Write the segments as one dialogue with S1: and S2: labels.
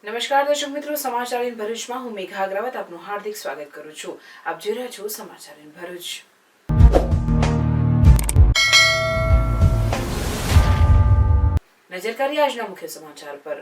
S1: નમસ્કાર દર્શક મિત્રો, સમાચાર ઇન ભરૂચમાં હું મેઘા અગ્રવાલ આપનું હાર્દિક સ્વાગત કરું છું. આપ જોઈ રહ્યા છો સમાચાર ઇન ભરૂચ. નજર કરીએ આજના મુખ્ય સમાચાર પર.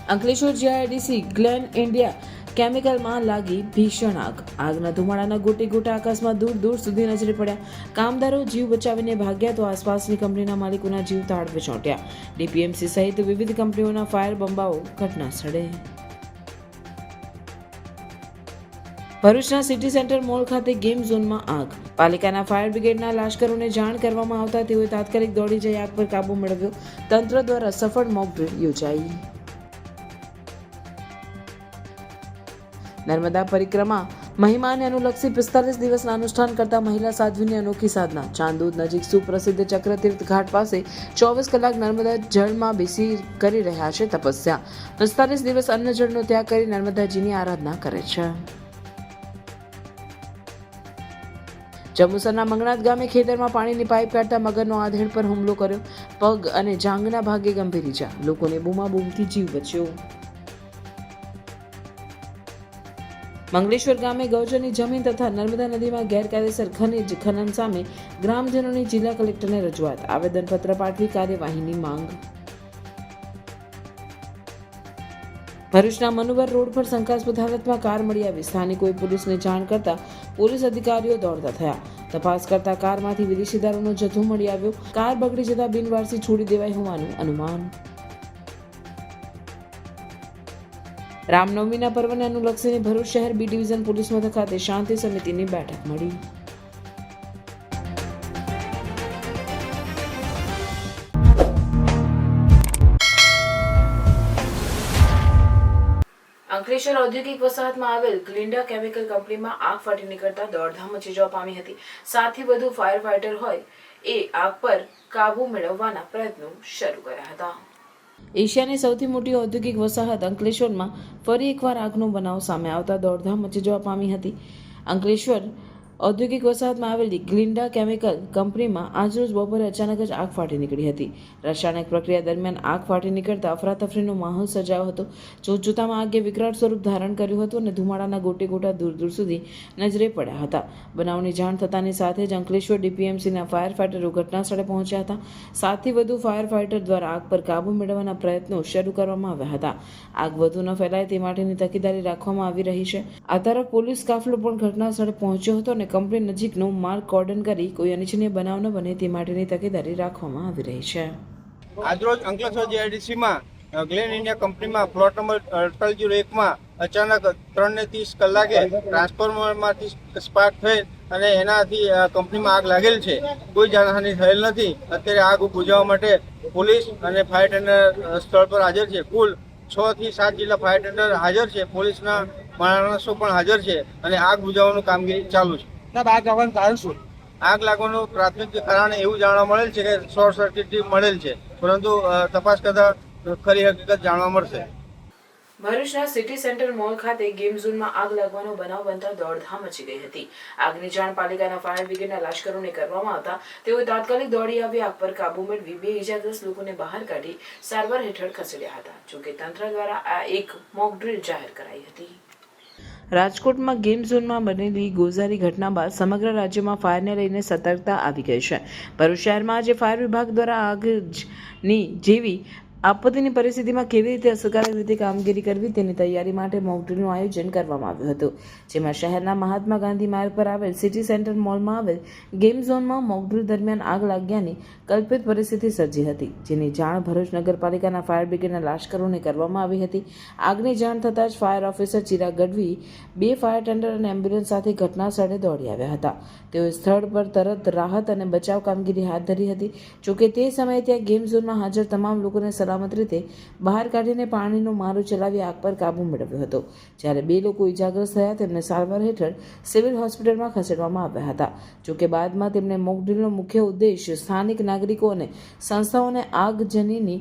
S1: અંકલેશ્વર જીઆઈડીસી ગ્લેન ઇન્ડિયા કેમિકલમાં લાગી ભીષણ આગ. આગના ધુમાડાના ગોટે ગોટા આકાશમાં દૂર દૂર સુધી નજરે પડ્યા. કામદારો જીવ બચાવીને ભાગ્યા તો આસપાસની કંપનીના માલિકોના જીવ તાળવે ચોંટ્યા. ડીપીએમસી સહિત વિવિધ કંપનીઓના ફાયર બંબાઓ ઘટના સ્થળે. ભરૂચના સિટી સેન્ટર મોલ ખાતે ગેમ ઝોનમાં આગ. પાલિકાના ફાયર બ્રિગેડના લાશ્કરોને જાણ કરવામાં આવતા તેઓએ તાત્કાલિક દોડી જઈ આગ પર કાબુ મેળવ્યો. તંત્ર દ્વારા સફળ મોક ડ્રીલ યોજાઈ. નર્મદા પરિક્રમા મહિમાને અનુલક્ષી 45 દિવસના અનુષ્ઠાન કરતા મહિલા સાધ્વીની અનોખી સાધના. ચાંદોદ નજીક સુપ્રસિદ્ધ ચક્રતીર્થ ઘાટ પાસે 24 કલાક નર્મદા જળમાં બેસી કરી રહ્યા છે તપસ્યા. 45 દિવસ અન્ન જળનો ત્યાગ કરી નર્મદાજીની આરાધના કરે છે. જંબુસરના મંગનાથ ગામે ખેતરમાં પાણીની પાઇપ કાઢતા મગરનો આધેડ પર હુમલો કર્યો. પગ અને જાંઘના ભાગે ગંભીર ઈજા. લોકોને બૂમાબૂમથી જીવ બચ્યો. મંગલેશ્વર ગામે ગૌચરની જમીન તથા નર્મદા નદીમાં ગેરકાયદેસર ખનીજ ખનન સામે ગ્રામજનોની જિલ્લા કલેક્ટરને રજૂઆત. આવેદનપત્ર પાઠવી કાર્યવાહીની માંગ. ભરૂચના મનુબર રોડ પર શંકાસ્પદ હાલતમાં કાર મળી આવી. સ્થાનિકોએ પોલીસને જાણ કરતા પોલીસ અધિકારીઓ દોડતા થયા. તપાસ કરતા કારમાંથી વિદેશી દારૂનો જથ્થો મળી આવ્યો. કાર બગડી જતા બિનવારસી છોડી દેવાઈ હોવાનું અનુમાન. રામનવમીના પર્વને અનુલક્ષીને ભરૂચ શહેર બી ડિવિઝન પોલીસ મથક ખાતે શાંતિ સમિતિની બેઠક મળી. અંકલેશ્વર ઔદ્યોગિક વસાહતમાં આવેલ ગ્લિન્ડા કેમિકલ કંપનીમાં આગ ફાટી નીકળતા દોડધામ મચી જવા પામી હતી. 7 થી વધુ ફાયર ફાઈટર હોય એ આગ પર કાબુ મેળવવાના પ્રયત્નો શરૂ કર્યા હતા. એશિયાની સૌથી મોટી ઔદ્યોગિક વસાહત અંકલેશ્વરમાં ફરી એકવાર આગનો બનાવ સામે આવતા દોડધામ મચી જવા પામી હતી. અંકલેશ્વર ઔદ્યોગિક વસાહતમાં આવેલી ગ્લિન્ડા કેમિકલ કંપનીમાં આજરોજ બપોરે અચાનક જ આગ ફાટી નીકળી હતી. રાસાયણિક પ્રક્રિયા દરમિયાન આગ ફાટી નીકળતા અફરાતફરીનો માહોલ સર્જાયો હતો. જોતજોતામાં આગે વિકરાળ સ્વરૂપ ધારણ કર્યું હતું અને ધુમાડાના ગોટે ગોટા દૂર દૂર સુધી નજરે પડ્યા હતા. બનાવની જાણ થતાની સાથે જ અંકલેશ્વર ડીપીએમસીના ફાયર ફાઈટરો ઘટના સ્થળે પહોંચ્યા હતા. 7 થી વધુ ફાયર ફાઈટર દ્વારા આગ પર કાબુ મેળવવાના પ્રયત્નો શરૂ કરવામાં આવ્યા હતા. આગ વધુ ન ફેલાય તે માટેની તકેદારી રાખવામાં આવી રહી છે. આ તરફ પોલીસ કાફલો પણ ઘટના સ્થળે પહોંચ્યો હતો અને કંપની નજીકનો માર્ગ કોર્ડન કરી કોઈ અનિચ્છનીય બનાવ ન બને તે માટેની તકેદારી રાખવામાં આવી રહી છે.
S2: આજરોજ અંકલેશ્વર જીઆઈડીસીમાં ગ્લેન ઇન્ડિયા કંપનીમાં પ્લોટ નંબર 801માં અચાનક 3:30 કલાકે ટ્રાન્સફોર્મરમાંથી સ્પાર્ક થઈ અને એનાથી કંપનીમાં આગ લાગેલ છે. કોઈ જાનહાનિ થયેલ નથી. અત્યારે આગ બુઝાવવા માટે પોલીસ અને ફાયર ટેન્ડર સ્થળ પર હાજર છે. કુલ 6 થી 7 જેટલા ફાયર ટેન્ડર હાજર છે. પોલીસના માણસો પણ હાજર છે અને આગ બુઝાવવાનું કામગીરી ચાલુ છે. આગ લાગવાનું કારણ શું? આગ લાગવાનું પ્રાથમિક કારણ એવું જાણવા મળેલ છે કે શોર્ટ સર્કિટ મળેલ છે, પરંતુ તપાસ કરતા ખરી હકીકત જાણવા મળશે.
S1: ભરૂચના સિટી સેન્ટર મોલ ખાતે ગેમ ઝોનમાં આગ લાગવાનો બનાવ બનતા દોડધામ મચી ગઈ હતી. આગની જાણ પાલિકાના ફાયર બ્રિગેડના લાશ્કરોને કરવામાં આવતા તેઓએ તાત્કાલિક દોડી આવી આગ પર કાબુ મેળવી 2 ઇજાગ્રસ્ત લોકોને બહાર કાઢી સારવાર હેઠળ ખસેડ્યા હતા. જોકે તંત્ર દ્વારા આ એક મોક ડ્રીલ જાહેર કરાઈ હતી. રાજકોટમાં ગેમ ઝોનમાં બનેલી ગોઝારી ઘટના બાદ સમગ્ર રાજ્યમાં ફાયરને લઈને સતર્કતા આવી ગઈ છે. ભરૂચ શહેરમાં આજે ફાયર વિભાગ દ્વારા આગની જેવી આપત્તિની પરિસ્થિતિમાં કેવી રીતે અસરકારક રીતે કામગીરી કરવી તેની તૈયારી માટે મોક ડ્રીલનું આયોજન કરવામાં આવ્યું હતું. જેમાં શહેરના મહાત્મા ગાંધી માર્ગ પર આવેલ સિટી સેન્ટર મોલમાં આવેલ ગેમ ઝોનમાં મોક ડ્રીલ દરમિયાન આગ લાગ્યાની કલ્પિત પરિસ્થિતિ સર્જી હતી, જેની જાણ ભરૂચ નગરપાલિકાના ફાયર બ્રિગેડના લાશ્કરોને કરવામાં આવી હતી. આગની જાણ થતાં જ fire officer Chirag Gadhvi, 2 fire tender અને એમ્બ્યુલન્સ સાથે ઘટના સ્થળે દોડી આવ્યા હતા. તેઓએ સ્થળ પર તરત રાહત અને બચાવ કામગીરી હાથ ધરી હતી. જોકે તે સમયે ત્યાં ગેમ ઝોનમાં હાજર તમામ લોકોને સલામત રીતે બહાર કાઢીને પાણીનો મારો ચલાવી આગ પર કાબુ મેળવ્યો હતો. જ્યારે 2 લોકો ઇજાગ્રસ્ત થયા તેમને સારવાર હેઠળ સિવિલ હોસ્પિટલમાં ખસેડવામાં આવ્યા હતા. જોકે બાદમાં તેમને મોક ડ્રીલનો મુખ્ય ઉદ્દેશ સ્થાનિક નાગરિકો અને સંસ્થાઓને આગજનીની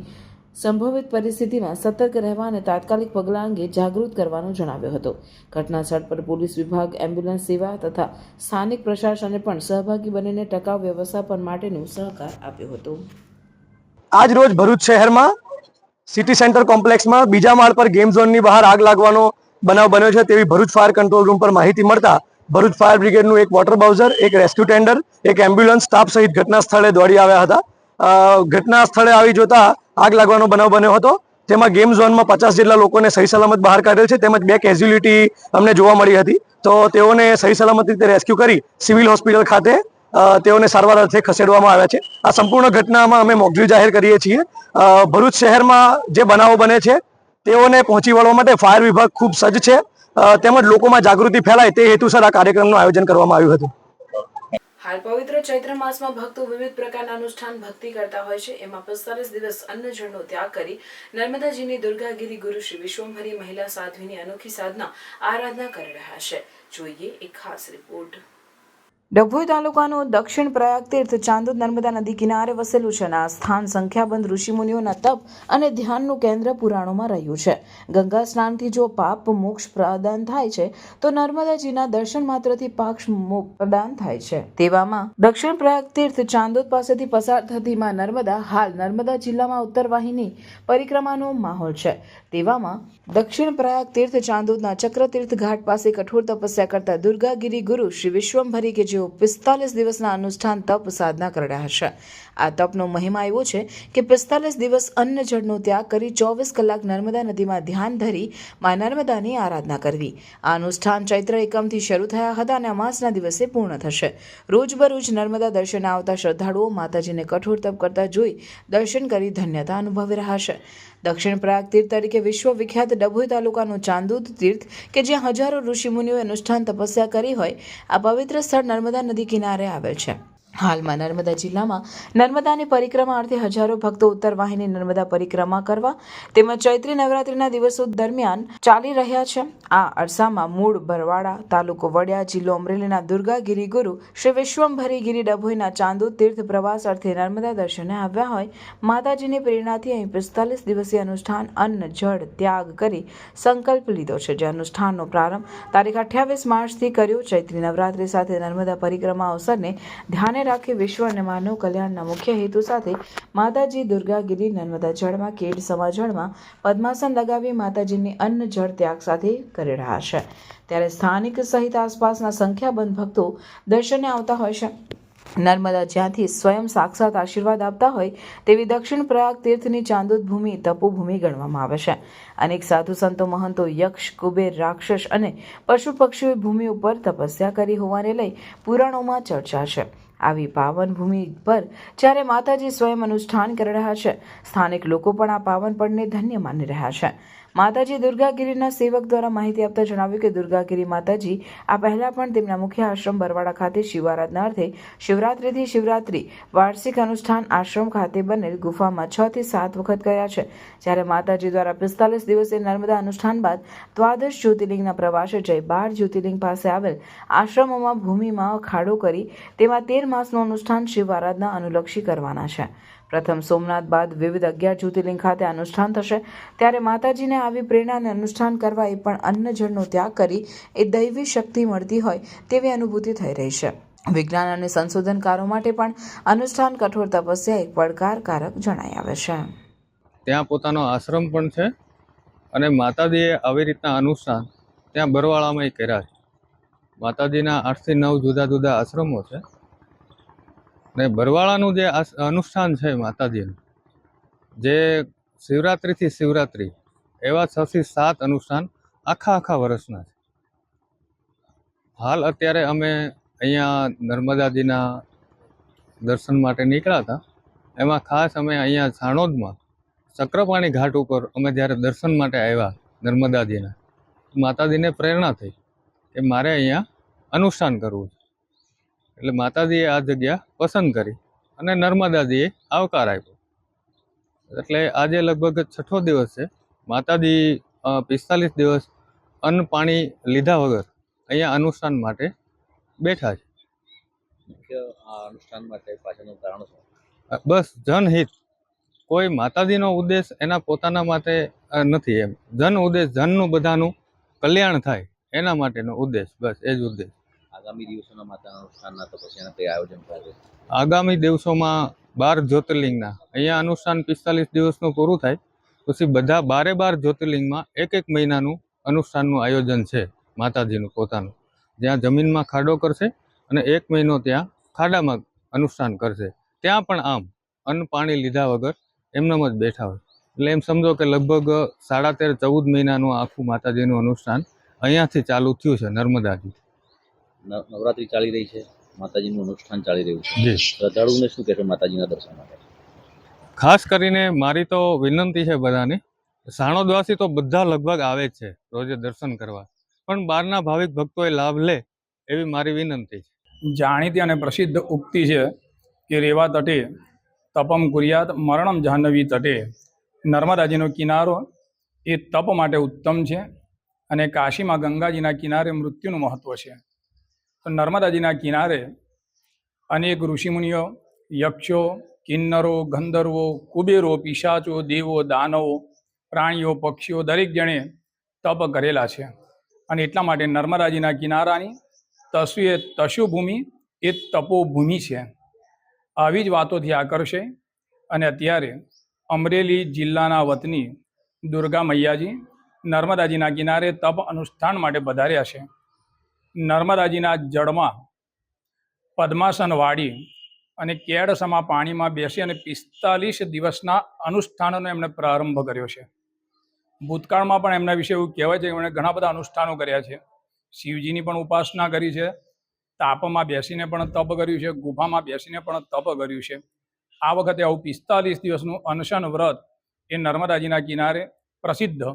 S1: સંભવિત પરિસ્થિતિમાં સતર્ક રહેવા અને તાત્કાલિક પગલાં અંગે જાગૃત કરવાનો જણાવ્યો હતો. ઘટના સ્થળ પર પોલીસ વિભાગ, એમ્બ્યુલન્સ સેવા તથા સ્થાનિક પ્રશાસને પણ સહભાગી બનીને ટકાઉ વ્યવસ્થાપન માટેનો સહકાર આપ્યો હતો.
S3: આજ રોજ ભરૂચ શહેરમાં સિટી સેન્ટર કોમ્પ્લેક્સમાં બીજા માળ પર ગેમ ઝોનની બહાર આગ લાગવાનો બનાવ બન્યો છે તેવી ભરૂચ ફાયર કંટ્રોલ રૂમ પર માહિતી મળતા ભરૂચ ફાયર બ્રિગેડનું એક વોટર બાઉઝર, એક રેસ્ક્યુ ટેન્ડર, એક એમ્બ્યુલન્સ સ્ટાફ સહિત ઘટના સ્થળે દોડી આવ્યા હતા. ઘટના સ્થળે આવી જોતા આગ લાગવાનો બનાવ બન્યો હતો. તેમાં ગેમ ઝોનમાં 50 જેટલા લોકોને સહી સલામત બહાર કાઢેલ છે તેમજ 2 કેઝ્યુલિટી અમને જોવા મળી હતી. તો તેઓને સહી સલામત રીતે રેસ્ક્યુ કરી સિવિલ હોસ્પિટલ ખાતે તેઓને સારવાર અર્થે ખસેડવામાં આવ્યા છે. આ સંપૂર્ણ ઘટનામાં અમે મોકડ્રીલ જાહેર કરીએ છીએ. ભરૂચ શહેરમાં જે બનાવો બને છે તેઓને પહોંચી વળવા માટે ફાયર વિભાગ ખૂબ સજ્જ છે તેમજ લોકોમાં જાગૃતિ ફેલાય તે હેતુસર આ કાર્યક્રમનું આયોજન કરવામાં આવ્યું હતું.
S1: હાલ પવિત્ર ચૈત્ર માસમાં ભક્તો વિવિધ પ્રકારના અનુષ્ઠાન ભક્તિ કરતા હોય છે. એમાં 45 દિવસ અન્ન જળનો ત્યાગ કરી નર્મદાજીની દુર્ગાગીરી ગુરુ શ્રી વિશ્વંભરી મહિલા સાધ્વીની અનોખી સાધના આરાધના કરી રહ્યા છે. જોઈએ એક ખાસ રિપોર્ટ. ડભોઈ તાલુકાનું દક્ષિણ પ્રયાગ તીર્થ ચાંદોદ નર્મદા નદી કિનારે વસેલું છે. આ સ્થાન સંખ્યાબંધ ઋષિમુનિઓના તપ અને ધ્યાનનું કેન્દ્ર પુરાણોમાં રહ્યું છે. ગંગા સ્નાનથી જો પાપ મોક્ષ પ્રદાન થાય છે તો નર્મદાજીના દર્શન માત્રથી પાપ મોક્ષ પ્રદાન થાય છે. તેવામાં દક્ષિણ પ્રયાગ તીર્થ ચાંદોદ પાસેથી પસાર થતી માં નર્મદા હાલ નર્મદા જિલ્લામાં ઉત્તર વાહિની પરિક્રમાનો માહોલ છે. તેવામાં દક્ષિણ પ્રયાગ તીર્થ ચાંદોદના ચક્રતીર્થ ઘાટ પાસે કઠોર તપસ્યા કરતા દુર્ગાગીરી ગુરુ શ્રી વિશ્વંભરી કે જેઓ 45 દિવસના અનુષ્ઠાન તપ સાધના કરી રહ્યા છે. આ તપનો મહિમા એવો છે કે 45 દિવસ અન્ન જળનો ત્યાગ કરી 24 કલાક નર્મદા નદીમાં ધ્યાન ધરી માં નર્મદાની આરાધના કરવી. આ અનુષ્ઠાન ચૈત્ર એકમથી શરૂ થયા હતા અને અમાસના દિવસે પૂર્ણ થશે. રોજબરોજ નર્મદા દર્શને આવતા શ્રદ્ધાળુઓ માતાજીને કઠોર તપ કરતા જોઈ દર્શન કરી ધન્યતા અનુભવી રહ્યા છે. દક્ષિણ પ્રયાગ તીર્થ તરીકે વિશ્વવિખ્યાત ડભોઈ તાલુકાનું ચાંદોદ તીર્થ કે જ્યાં હજારો ઋષિમુનિઓએ અનુષ્ઠાન તપસ્યા કરી હોય આ પવિત્ર સ્થળ નર્મદા નદી કિનારે આવેલ છે. હાલમાં નર્મદા જિલ્લામાં નર્મદાની પરિક્રમા અર્થે હજારો ભક્તો ઉત્તર વાહિની નર્મદા પરિક્રમા કરવા તેમજ ચૈત્રી નવરાત્રિના દિવસો દરમિયાન ચાલી રહ્યા છે. આ અરસામાં મૂળ બરવાડા, તાલુકો વડિયા, જિલ્લો અમરેલીના દુર્ગાગીરી ગુરુ શ્રી વિશ્વંભરી ગીરી ડભોઈના ચાંદોદ તીર્થ પ્રવાસ અર્થે નર્મદા દર્શને આવ્યા હોય માતાજીની પ્રેરણાથી અહીં 45 દિવસીય અનુષ્ઠાન અન્ન જળ ત્યાગ કરી સંકલ્પ લીધો છે. જે અનુષ્ઠાનનો પ્રારંભ તારીખ 28 માર્ચથી કર્યો. ચૈત્રી નવરાત્રિ સાથે નર્મદા પરિક્રમા અવસરને ધ્યાને રાખી વિશ્વ અને માનવ કલ્યાણના મુખ્ય હેતુ સાથે માતાજી દુર્ગાગીરી નર્મદા જળમાં કેડ સમા જળમાં પદ્માસન લગાવી માતાજીની અન્ન જળ ત્યાગ સાથે કરી રહ્યા છે. ત્યારે સ્થાનિક સહિત આસપાસના સંખ્યાબંધ ભક્તો દર્શને આવતા હોય છે. નર્મદા જ્યાંથી સ્વયં સાક્ષાત આશીર્વાદ આપતા હોય તેવી દક્ષિણ પ્રયાગ તીર્થની ચાંદોદ ભૂમિ તપોભૂમિ ગણવામાં આવે છે. અનેક સાધુ સંતો મહંતો યક્ષ, કુબેર, રાક્ષસ અને પશુ પક્ષીઓ ભૂમિ ઉપર તપસ્યા કરી હોવાને લઈ પુરાણોમાં ચર્ચા છે. આવી પાવન ભૂમિ પર જ્યારે માતાજી સ્વયં અનુષ્ઠાન કરી રહ્યા છે સ્થાનિક લોકો પણ આ પાવન પળને ધન્ય માની રહ્યા છે. માતાજી દુર્ગાગીરીના સેવક દ્વારા માહિતી આપતા જણાવ્યું કે દુર્ગાગીરી માતાજી આ પહેલા પણ તેમના મુખ્ય આશ્રમ બરવાડા ખાતે શિવારાધના અર્થે શિવરાત્રિથી શિવરાત્રિ વાર્ષિક અનુષ્ઠાન આશ્રમ ખાતે બનેલ ગુફામાં 6 થી 7 વખત કર્યા છે. જ્યારે માતાજી દ્વારા 45 દિવસે નર્મદા અનુષ્ઠાન બાદ દ્વાદશ જ્યોતિર્લિંગના પ્રવાસે જઈ 12 જ્યોતિર્લિંગ પાસે આવેલ આશ્રમોમાં ભૂમિમાં ખાડો કરી તેમાં 13 માસનું અનુષ્ઠાન શિવ આરાધના અનુલક્ષી કરવાના છે. પ્રથમ સોમનાથ બાદ વિવિધ 11 જ્યોતિર્લિંગ ખાતે અનુષ્ઠાન થશે. ત્યારે માતાજીને આવી પ્રેરણાને અનુષ્ઠાન કરવા એ પણ અન્ન જળનો ત્યાગ કરી એ દૈવી શક્તિ મળતી હોય તેવી અનુભૂતિ થઈ રહી છે. વિજ્ઞાન અને સંશોધનકારો માટે પણ અનુષ્ઠાન કઠોર તપસ્યા એક પડકારકારક જણાઈ આવે છે.
S4: ત્યાં પોતાનો આશ્રમ પણ છે અને માતાજીએ આવી રીતના અનુષ્ઠાન ત્યાં બરવાળામાં કર્યા છે. માતાજીના 8 થી 9 જુદા જુદા આશ્રમો છે ને બરવાળાનું જે અનુષ્ઠાન છે માતાજીનું જે શિવરાત્રિથી શિવરાત્રિ એવા 6 થી 7 અનુષ્ઠાન આખા વર્ષના છે. હાલ અત્યારે અમે અહીંયા નર્મદાજીના દર્શન માટે નીકળ્યા હતા. એમાં ખાસ અમે અહીંયા સાણોદમાં ચક્રપાણી ઘાટ ઉપર અમે જ્યારે દર્શન માટે આવ્યા નર્મદાજીના, માતાજીને પ્રેરણા થઈ કે મારે અહીંયા અનુષ્ઠાન કરવું છે. એટલે માતાજીએ આ જગ્યા પસંદ કરી અને નર્મદાજીએ આવકાર આપ્યો. એટલે આજે લગભગ 6થો દિવસ છે. માતાજી 45 દિવસ અન્ન પાણી લીધા વગર અહીંયા અનુષ્ઠાન માટે બેઠા છે.
S5: અનુષ્ઠાન માટે પાછળનું કારણ શું?
S4: બસ જનહિત. કોઈ માતાજીનો ઉદ્દેશ એના પોતાના માટે નથી. એમ જન ઉદ્દેશ, જનનું બધાનું કલ્યાણ થાય એના માટેનો ઉદ્દેશ, બસ એ જ ઉદ્દેશ.
S5: આગામી દિવસોના માતાના અનુષ્ઠાનના તો પછી એના કઈ આયોજન થાય છે?
S4: આગામી દિવસોમાં 12 જ્યોતિર્લિંગના અહીંયા અનુષ્ઠાન 45 દિવસનું પૂરું થાય પછી બધા 12 જ્યોતિર્લિંગમાં એક મહિનાનું અનુષ્ઠાનનું આયોજન છે માતાજીનું પોતાનું, જ્યાં જમીનમાં ખાડો કરશે અને 1 મહિનો ત્યાં ખાડામાં અનુષ્ઠાન કરશે. ત્યાં પણ આમ અન્ન પાણી લીધા વગર એમનેમ જ બેઠા હોય. એટલે એમ સમજો કે લગભગ 13-14 મહિનાનું આખું માતાજીનું અનુષ્ઠાન અહીંયાથી ચાલુ થયું છે નર્મદાજી.
S5: નવરાત્રિ ચાલી રહી છે, માતાજીનું અનુષ્ઠાન ચાલી રહ્યું છે.
S4: જી,
S5: શ્રદ્ધાળુઓને શું કહેશો માતાજીના દર્શન માટે?
S4: ખાસ કરીને મારી તો વિનંતી છે બધાને, સાણોદવાસી તો બધા લગભગ આવે જ છે રોજે દર્શન કરવા, પણ બહારના ભાવિક ભક્તોએ લાભ લે એવી મારી વિનંતી છે.
S6: જાણીતી અને પ્રસિદ્ધ ઉક્તિ છે કે રેવા તટે તપમ કુર્યાત મરણમ જાહ્નવી તટે. નર્મદાજીનો કિનારો એ તપ માટે ઉત્તમ છે અને કાશીમાં ગંગાજીના કિનારે મૃત્યુનું મહત્ત્વ છે. તો નર્મદાજીના કિનારે અનેક ઋષિમુનિઓ, યક્ષો, કિન્નરો, ગંધર્વો, કુબેરો, પિશાચો, દેવો, દાનવો, પ્રાણીઓ, પક્ષીઓ દરેક જણે તપ કરેલા છે. અને એટલા માટે નર્મદાજીના કિનારાની તશુભૂમિ એ તપોભૂમિ છે. આવી જ વાતોથી આકર્ષે અને અત્યારે અમરેલી જિલ્લાના વતની દુર્ગા મૈયાજી નર્મદાજીના કિનારે તપ અનુષ્ઠાન માટે પધાર્યા છે. નર્મદાજીના જળમાં પદ્માસન વાળી અને કેડસમા પાણીમાં બેસી અને 45 દિવસના અનુષ્ઠાનનો એમણે પ્રારંભ કર્યો છે. ભૂતકાળમાં પણ એમના વિશે એવું કહેવાય છે કે એમણે ઘણા બધા અનુષ્ઠાનો કર્યા છે. શિવજીની પણ ઉપાસના કરી છે, તાપમાં બેસીને પણ તપ કર્યું છે, ગુફામાં બેસીને પણ તપ કર્યું છે. આ વખતે આવું 45 દિવસનું અનશન વ્રત એ નર્મદાજીના કિનારે પ્રસિદ્ધ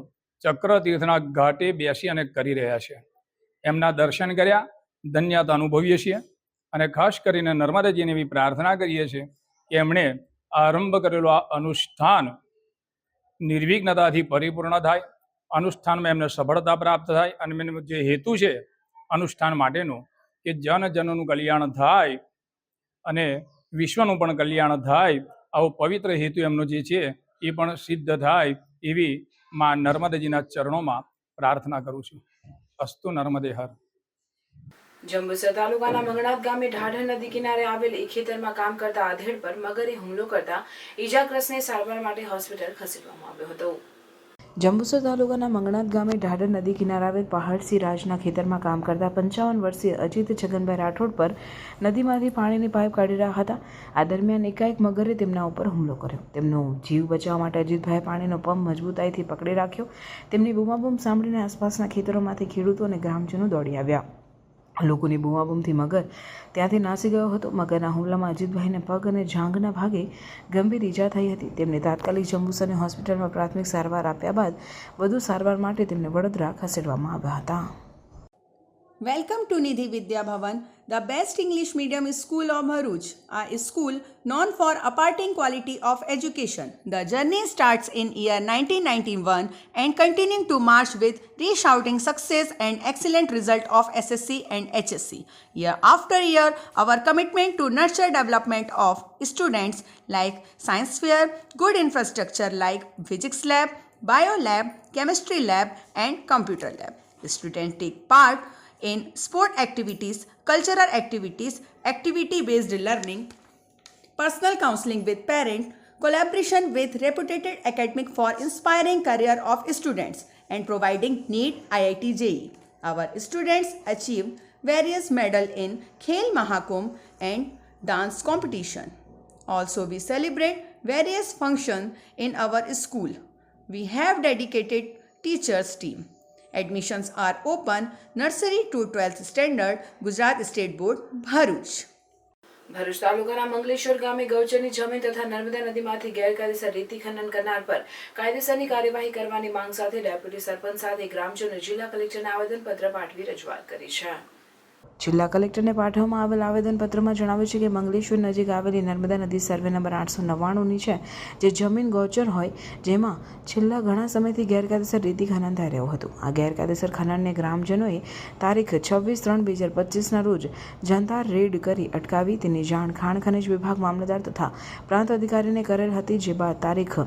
S6: ચક્રતીર્થના ઘાટે બેસી અને કરી રહ્યા છે. એમના દર્શન કર્યા ધન્યતા અનુભવીએ છીએ અને ખાસ કરીને નર્મદાજીને એવી પ્રાર્થના કરીએ છીએ કે એમણે આરંભ કરેલો આ અનુષ્ઠાન નિર્વિઘ્નતાથી પરિપૂર્ણ થાય, અનુષ્ઠાનમાં એમને સફળતા પ્રાપ્ત થાય અને એમનો જે હેતુ છે અનુષ્ઠાન માટેનો કે જનજનોનું કલ્યાણ થાય અને વિશ્વનું પણ કલ્યાણ થાય, આવો પવિત્ર હેતુ એમનો જે છે એ પણ સિદ્ધ થાય એવી મા નર્મદાજીના ચરણોમાં પ્રાર્થના કરું છું. અસ્તુ નર્મદે હર.
S1: જંબુસર તાલુકાના મંગણાત ગામે ઢાઢર નદી કિનારે આવેલ એક ખેતરમાં કામ કરતા આધેડ પર મગરે હુમલો કરતા ઈજાગ્રસ્તને સારવાર માટે હોસ્પિટલ ખસેડવામાં આવ્યો હતો. જંબુસર તાલુકાના મંગણાત ગામે ઢાઢર નદી કિનારે આવેલ પહાડસિંહ રાજના ખેતરમાં કામ કરતા 55 વર્ષીય અજીત છગનભાઈ રાઠોડ પર નદીમાંથી પાણીની પાઇપ કાઢી રહ્યા હતા. આ દરમિયાન એકાએક મગરે તેમના ઉપર હુમલો કર્યો. તેમનો જીવ બચાવવા માટે અજીતભાઈ પાણીનો પંપ મજબૂતાઈથી પકડી રાખ્યો. તેમની બૂમાબૂમ સાંભળીને આસપાસના ખેતરોમાંથી ખેડૂતો અને ગ્રામજનો દોડી આવ્યા. લોકોની બૂમાબૂમથી મગર ત્યાંથી નાસી ગયો હતો. મગરના હુમલામાં અજીતભાઈને પગ અને જાંઘના ભાગે ગંભીર ઈજા થઈ હતી. તેમને તાત્કાલિક જંબુસરની હોસ્પિટલમાં પ્રાથમિક સારવાર આપ્યા બાદ વધુ સારવાર માટે તેમને વડોદરા ખસેડવામાં આવ્યા હતા.
S7: Welcome to Nidhi Vidya Bhavan, the best English medium school of Bharuch, a school known for imparting quality of education. The journey starts in year 1991 and continuing to march with resounding success and excellent result of SSC and HSC. Year after year, our commitment to nurture development of students like science fair, good infrastructure like physics lab, bio lab, chemistry lab and computer lab. Students take part in sport activities, cultural activities, activity-based learning, personal counseling with parents, collaboration with reputed academic for inspiring career of students and providing NEET IIT JEE. Our students achieved various medals in Khel Mahakumbh and dance competition. Also, we celebrate various functions in our school. We have dedicated teachers team. Admissions are open nursery to 12th standard, Gujarat State Board, Bharuch.
S1: Bharuch તાલુકાના મંગલેશ્વર ગામે ગૌચરની જમીન તથા નર્મદા નદીમાંથી ગેરકાયદેસર રેતી ખનન કરનાર પર કાયદેસરની કાર્યવાહી કરવાની માંગ સાથે ડેપ્યુટી સરપંચ સાથે ગ્રામજનો જિલ્લા કલેક્ટરને આવેદનપત્ર પાઠવી રજૂઆત કરી છે. જિલ્લા કલેક્ટરને પાઠવવામાં આવેલ આવેદનપત્રમાં જણાવ્યું છે કે મંગલેશ્વર નજીક આવેલી નર્મદા નદી સર્વે નંબર 899ની છે, જે જમીન ગૌચર હોય જેમાં છેલ્લા ઘણા સમયથી ગેરકાયદેસર રેતી ખનન થઈ રહ્યું હતું. આ ગેરકાયદેસર ખનનને ગ્રામજનોએ તારીખ 26/3/2025ના રોજ જનતા રેડ કરી અટકાવી તેની જાણ ખાણ ખનિજ વિભાગ, મામલતદાર તથા પ્રાંત અધિકારીને કરેલ હતી. જે બાદ તારીખ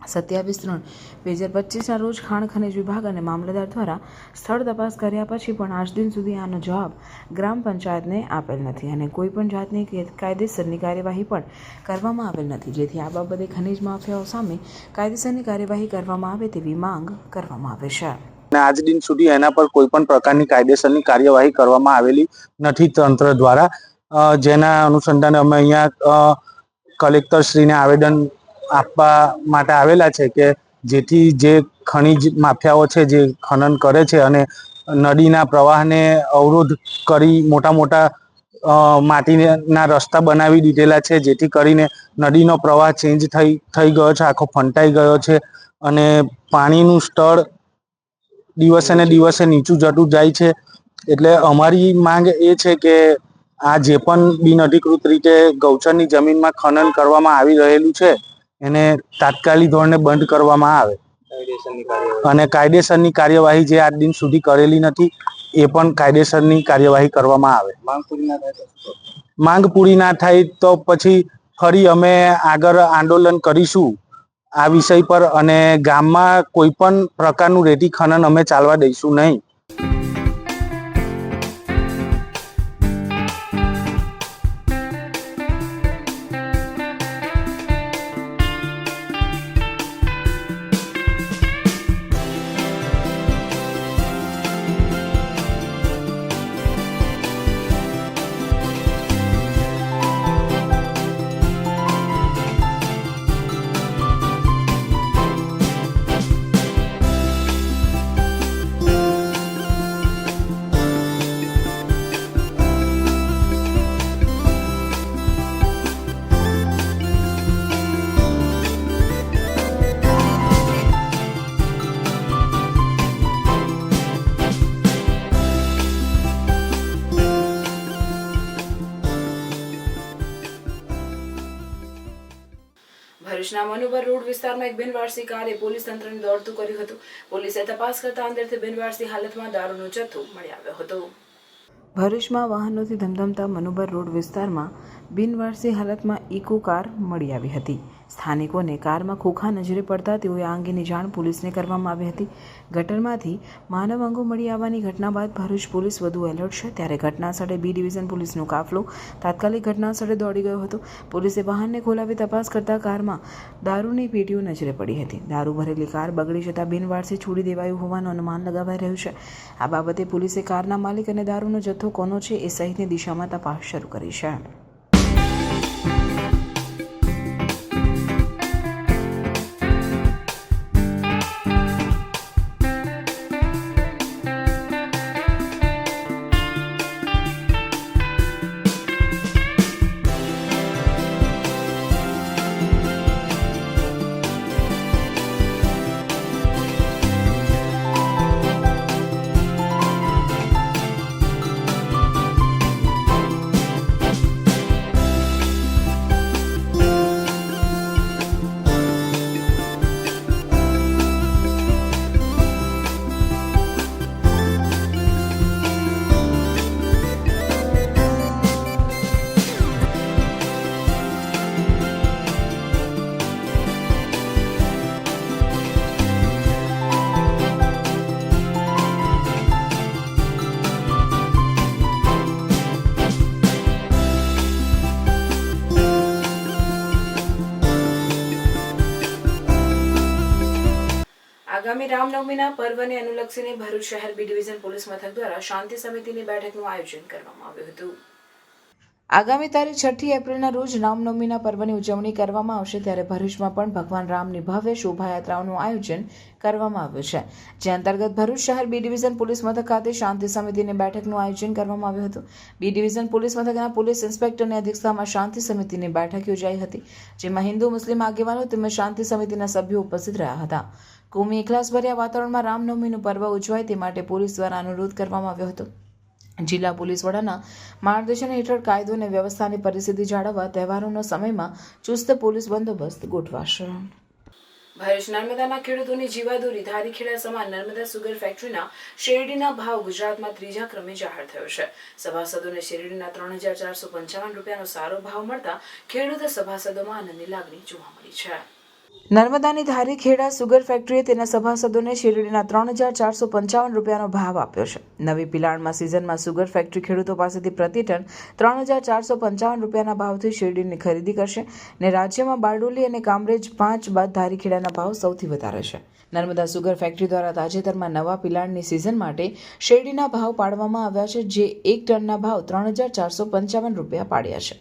S1: 27/3/2025ના રોજ ખાણ ખનિજ વિભાગ અને મામલતદાર દ્વારા સ્થળ તપાસ કર્યા પછી પણ આજ દિન સુધી આનો જવાબ ગ્રામ પંચાયતને આપેલ નથી અને કોઈ પણ જાતની કાયદેસરની કાર્યવાહી પણ કરવામાં આવેલ નથી, જેથી આ બાબતે ખનિજ માફિયાઓ સામે કાયદેસરની કાર્યવાહી કરવામાં આવે તેવી માંગ કરવામાં આવે છે.
S3: અને આજ દિન સુધી એના પર કોઈ પણ પ્રકારની કાયદેસરની કાર્યવાહી કરવામાં આવેલી નથી તંત્ર દ્વારા, જેના અનુસંધાને અમે અહીંયા કલેક્ટરશ્રીને આવેદન આપવા માટે આવેલા છે કે જેથી જે ખનિજ માફિયાઓ છે જે ખનન કરે છે અને નદીના પ્રવાહને અવરોધ કરી મોટા મોટા માટીના રસ્તા બનાવી દીધેલા છે, જેથી કરીને નદીનો પ્રવાહ ચેન્જ થઈ ગયો છે, આખો ફંટાઈ ગયો છે અને પાણીનું સ્તર દિવસે ને દિવસે નીચું જતું જાય છે. એટલે અમારી માંગ એ છે કે આ જે પણ બિનઅધિકૃત રીતે ગૌચરની જમીનમાં ખનન કરવામાં આવી રહેલું છે એને તાત્કાલિક ધોરણે બંધ કરવામાં આવે અને કાયદેસરની કાર્યવાહી જે આજ દિન સુધી કરેલી નથી એ પણ કાયદેસરની કાર્યવાહી કરવામાં આવે. માંગ પૂરી ના થાય તો પછી ફરી અમે આગળ આંદોલન કરીશું આ વિષય પર અને ગામમાં કોઈ પણ પ્રકારનું રેતી ખનન અમે ચાલવા દઈશું નહીં.
S1: ભરૂચના મનુબર રોડ વિસ્તારમાં એક બિનવારસી કારે પોલીસ તંત્રને દોડતું કર્યું હતું. પોલીસે તપાસ કરતા અંદરથી બિનવારસી હાલતમાં દારૂનો જથ્થો મળી આવ્યો હતો. ભરૂચમાં વાહનોથી ધમધમતા મનુબર રોડ વિસ્તારમાં બિનવારસી હાલતમાં ઇકો કાર મળી આવી હતી. સ્થાનિકોને કારમાં ખોખા નજરે પડતા તેઓએ આ અંગેની જાણ પોલીસને કરવામાં આવી હતી. ગટરમાંથી માનવ અંગો મળી આવવાની ઘટના બાદ ભરૂચ પોલીસ વધુ એલર્ટ છે. ત્યારે ઘટના સ્થળે બી ડિવિઝન પોલીસનો કાફલો તાત્કાલિક ઘટના સ્થળે દોડી ગયો હતો. પોલીસે વાહનને ખોલાવી તપાસ કરતા કારમાં દારૂની પેટીઓ નજરે પડી હતી. દારૂ ભરેલી કાર બગડી જતા બિનવારસી છોડી દેવાયું હોવાનું અનુમાન લગાવાઈ રહ્યું છે. આ બાબતે પોલીસે કારના માલિક અને દારૂનો જથ્થો કોનો છે એ સહિતની દિશામાં તપાસ શરૂ કરી છે. આગામી રામનવમીના પર્વને અનુલક્ષીને ભરૂચ શહેર બી ડિવિઝન પોલીસ મથક દ્વારા શાંતિ સમિતિની બેઠકનું આયોજન કરવામાં આવ્યું હતું. આગામી તારીખ 6 એપ્રિલના રોજ રામનવમીના પર્વની ઉજવણી કરવામાં આવશે. ત્યારે ભરૂચમાં પણ ભગવાન રામની ભવ્ય શોભાયાત્રાઓનું આયોજન કરવામાં આવ્યું છે, જે અંતર્ગત ભરૂચ શહેર બી ડિવિઝન પોલીસ મથક ખાતે શાંતિ સમિતિની બેઠકનું આયોજન કરવામાં આવ્યું હતું. બી ડિવિઝન પોલીસ મથકના પોલીસ ઇન્સ્પેક્ટરની અધ્યક્ષતામાં શાંતિ સમિતિની બેઠક યોજાઈ હતી, જેમાં હિન્દુ મુસ્લિમ આગેવાનો તેમજ શાંતિ સમિતિના સભ્યો ઉપસ્થિત રહ્યા હતા. કોમી એકલાસભર્યા વાતાવરણમાં રામનવમીનું પર્વ ઉજવાય તે માટે પોલીસ દ્વારા અનુરોધ કરવામાં આવ્યો હતો. જિલ્લા પોલીસ વડાના માર્ગદર્શન હેઠળ કાયદો અને વ્યવસ્થાની પરિસ્થિતિ જાળવવા તહેવારોના સમયમાં ચુસ્ત પોલીસ બંદોબસ્ત ગોઠવાશે. ભરૂચ નર્મદાના ખેડૂતોની જીવાદોરી ધારીખેડા સમાન નર્મદા સુગર ફેક્ટરીના શેરડીના ભાવ ગુજરાતમાં 3જા ક્રમે જાહેર થયો છે. સભાસદોને શેરડીના 3,455 રૂપિયાનો સારો ભાવ મળતા ખેડૂત સભાસદોમાં આનંદની લાગણી જોવા મળી છે. નર્મદાની ધારીખેડા સુગર ફેક્ટરીએ તેના સભાસદોને શેરડીના 3,455 રૂપિયાનો ભાવ આપ્યો છે. નવી પિલાણમાં સિઝનમાં સુગર ફેક્ટરી ખેડૂતો પાસેથી પ્રતિ ટન 3,455 રૂપિયાના ભાવથી શેરડીની ખરીદી કરશે અને રાજ્યમાં બારડોલી અને કામરેજ 5 બાદ ધારીખેડાના ભાવ સૌથી વધારે છે. નર્મદા સુગર ફેક્ટરી દ્વારા તાજેતરમાં નવા પિલાણની સિઝન માટે શેરડીના ભાવ પાડવામાં આવ્યા છે, જે એક ટનના ભાવ 3,455 રૂપિયા પાડ્યા છે.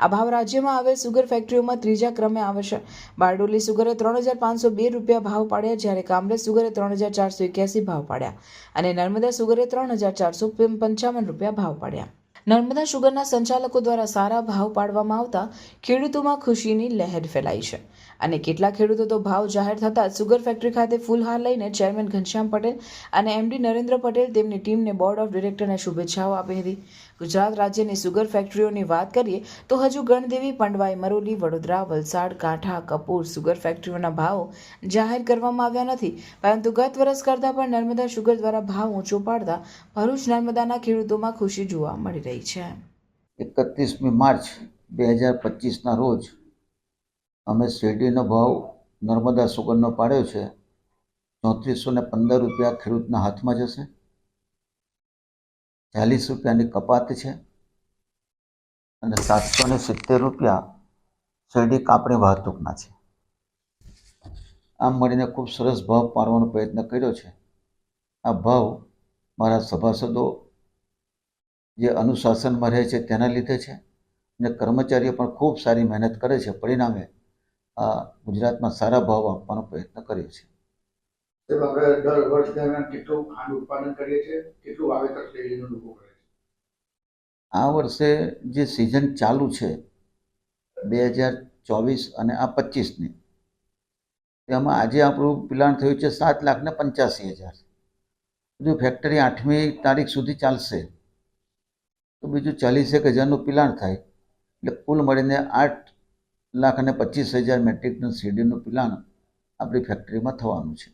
S1: આ ભાવ રાજ્યમાં આવેલ સુગર ફેક્ટરીઓમાં ત્રીજા ક્રમે આવે છે. બારડોલી સુગરે 3,502 રૂપિયા ભાવ પાડ્યા, જ્યારે કામરેજ સુગરે 3,481 ભાવ પાડ્યા અને નર્મદા સુગરે 3,455 રૂપિયા ભાવ પાડ્યા. નર્મદા શુગરના સંચાલકો દ્વારા સારા ભાવ પાડવામાં આવતા ખેડૂતોમાં ખુશીની લહેર ફેલાઈ છે અને કેટલાક ખેડૂતો તો ભાવ જાહેર થતાં જ સુગર ફેક્ટરી ખાતે ફૂલહાર લઈને ચેરમેન ઘનશ્યામ પટેલ અને એમડી નરેન્દ્ર પટેલ તેમની ટીમને બોર્ડ ઓફ ડિરેક્ટરને શુભેચ્છાઓ આપી હતી. ગુજરાત રાજ્યની સુગર ફેક્ટરીઓની વાત કરીએ તો હજુ ગણદેવી, પંડવાઈ, મરોલી, વડોદરા, વલસાડ, કાંઠા, કપૂર સુગર ફેક્ટરીઓના ભાવો જાહેર કરવામાં આવ્યા નથી, પરંતુ ગત વર્ષ કરતાં પણ નર્મદા શુગર દ્વારા ભાવ ઊંચો પાડતા ભરૂચ નર્મદાના ખેડૂતોમાં ખુશી જોવા મળી રહી છે.
S8: 31 માર્ચ 2025ના રોજ અમે શેરડીનો ભાવ નર્મદા સુગરનો પાડ્યો છે. 3415 રૂપિયા ખેડૂતના હાથમાં જશે. 40 રૂપિયાની કપાત છે અને 770 રૂપિયા શેરડી કાપણી વાહતુકના છે. આમ મળીને ખૂબ સરસ ભાવ પાડવાનો પ્રયત્ન કર્યો છે. આ ભાવ મારા સભાસદો જે અનુશાસનમાં રહે છે તેના લીધે છે અને કર્મચારીઓ પણ ખૂબ સારી મહેનત કરે છે. પરિણામે ગુજરાતમાં સારા ભાવ આપવાનો પ્રયત્ન કર્યો છે.
S9: આપણે દર વર્ષ દરમિયાન કેટલું ખાંડ ઉત્પાદન કરીએ છીએ, કેટલું વાવેતર શેરડીનું લોકો કરે છે?
S8: આ વર્ષે જે સિઝન ચાલુ છે 2024 અને આ 25ની, તેમાં આજે આપણું પિલાણ થયું છે 7,85,000. જો ફેક્ટરી 8મી તારીખ સુધી ચાલશે તો બીજું 41,000નું પિલાણ થાય, એટલે કુલ મળીને 8,25,000 મેટ્રિક ટન શેરડીનું પિલાણ આપણી ફેક્ટરીમાં થવાનું છે.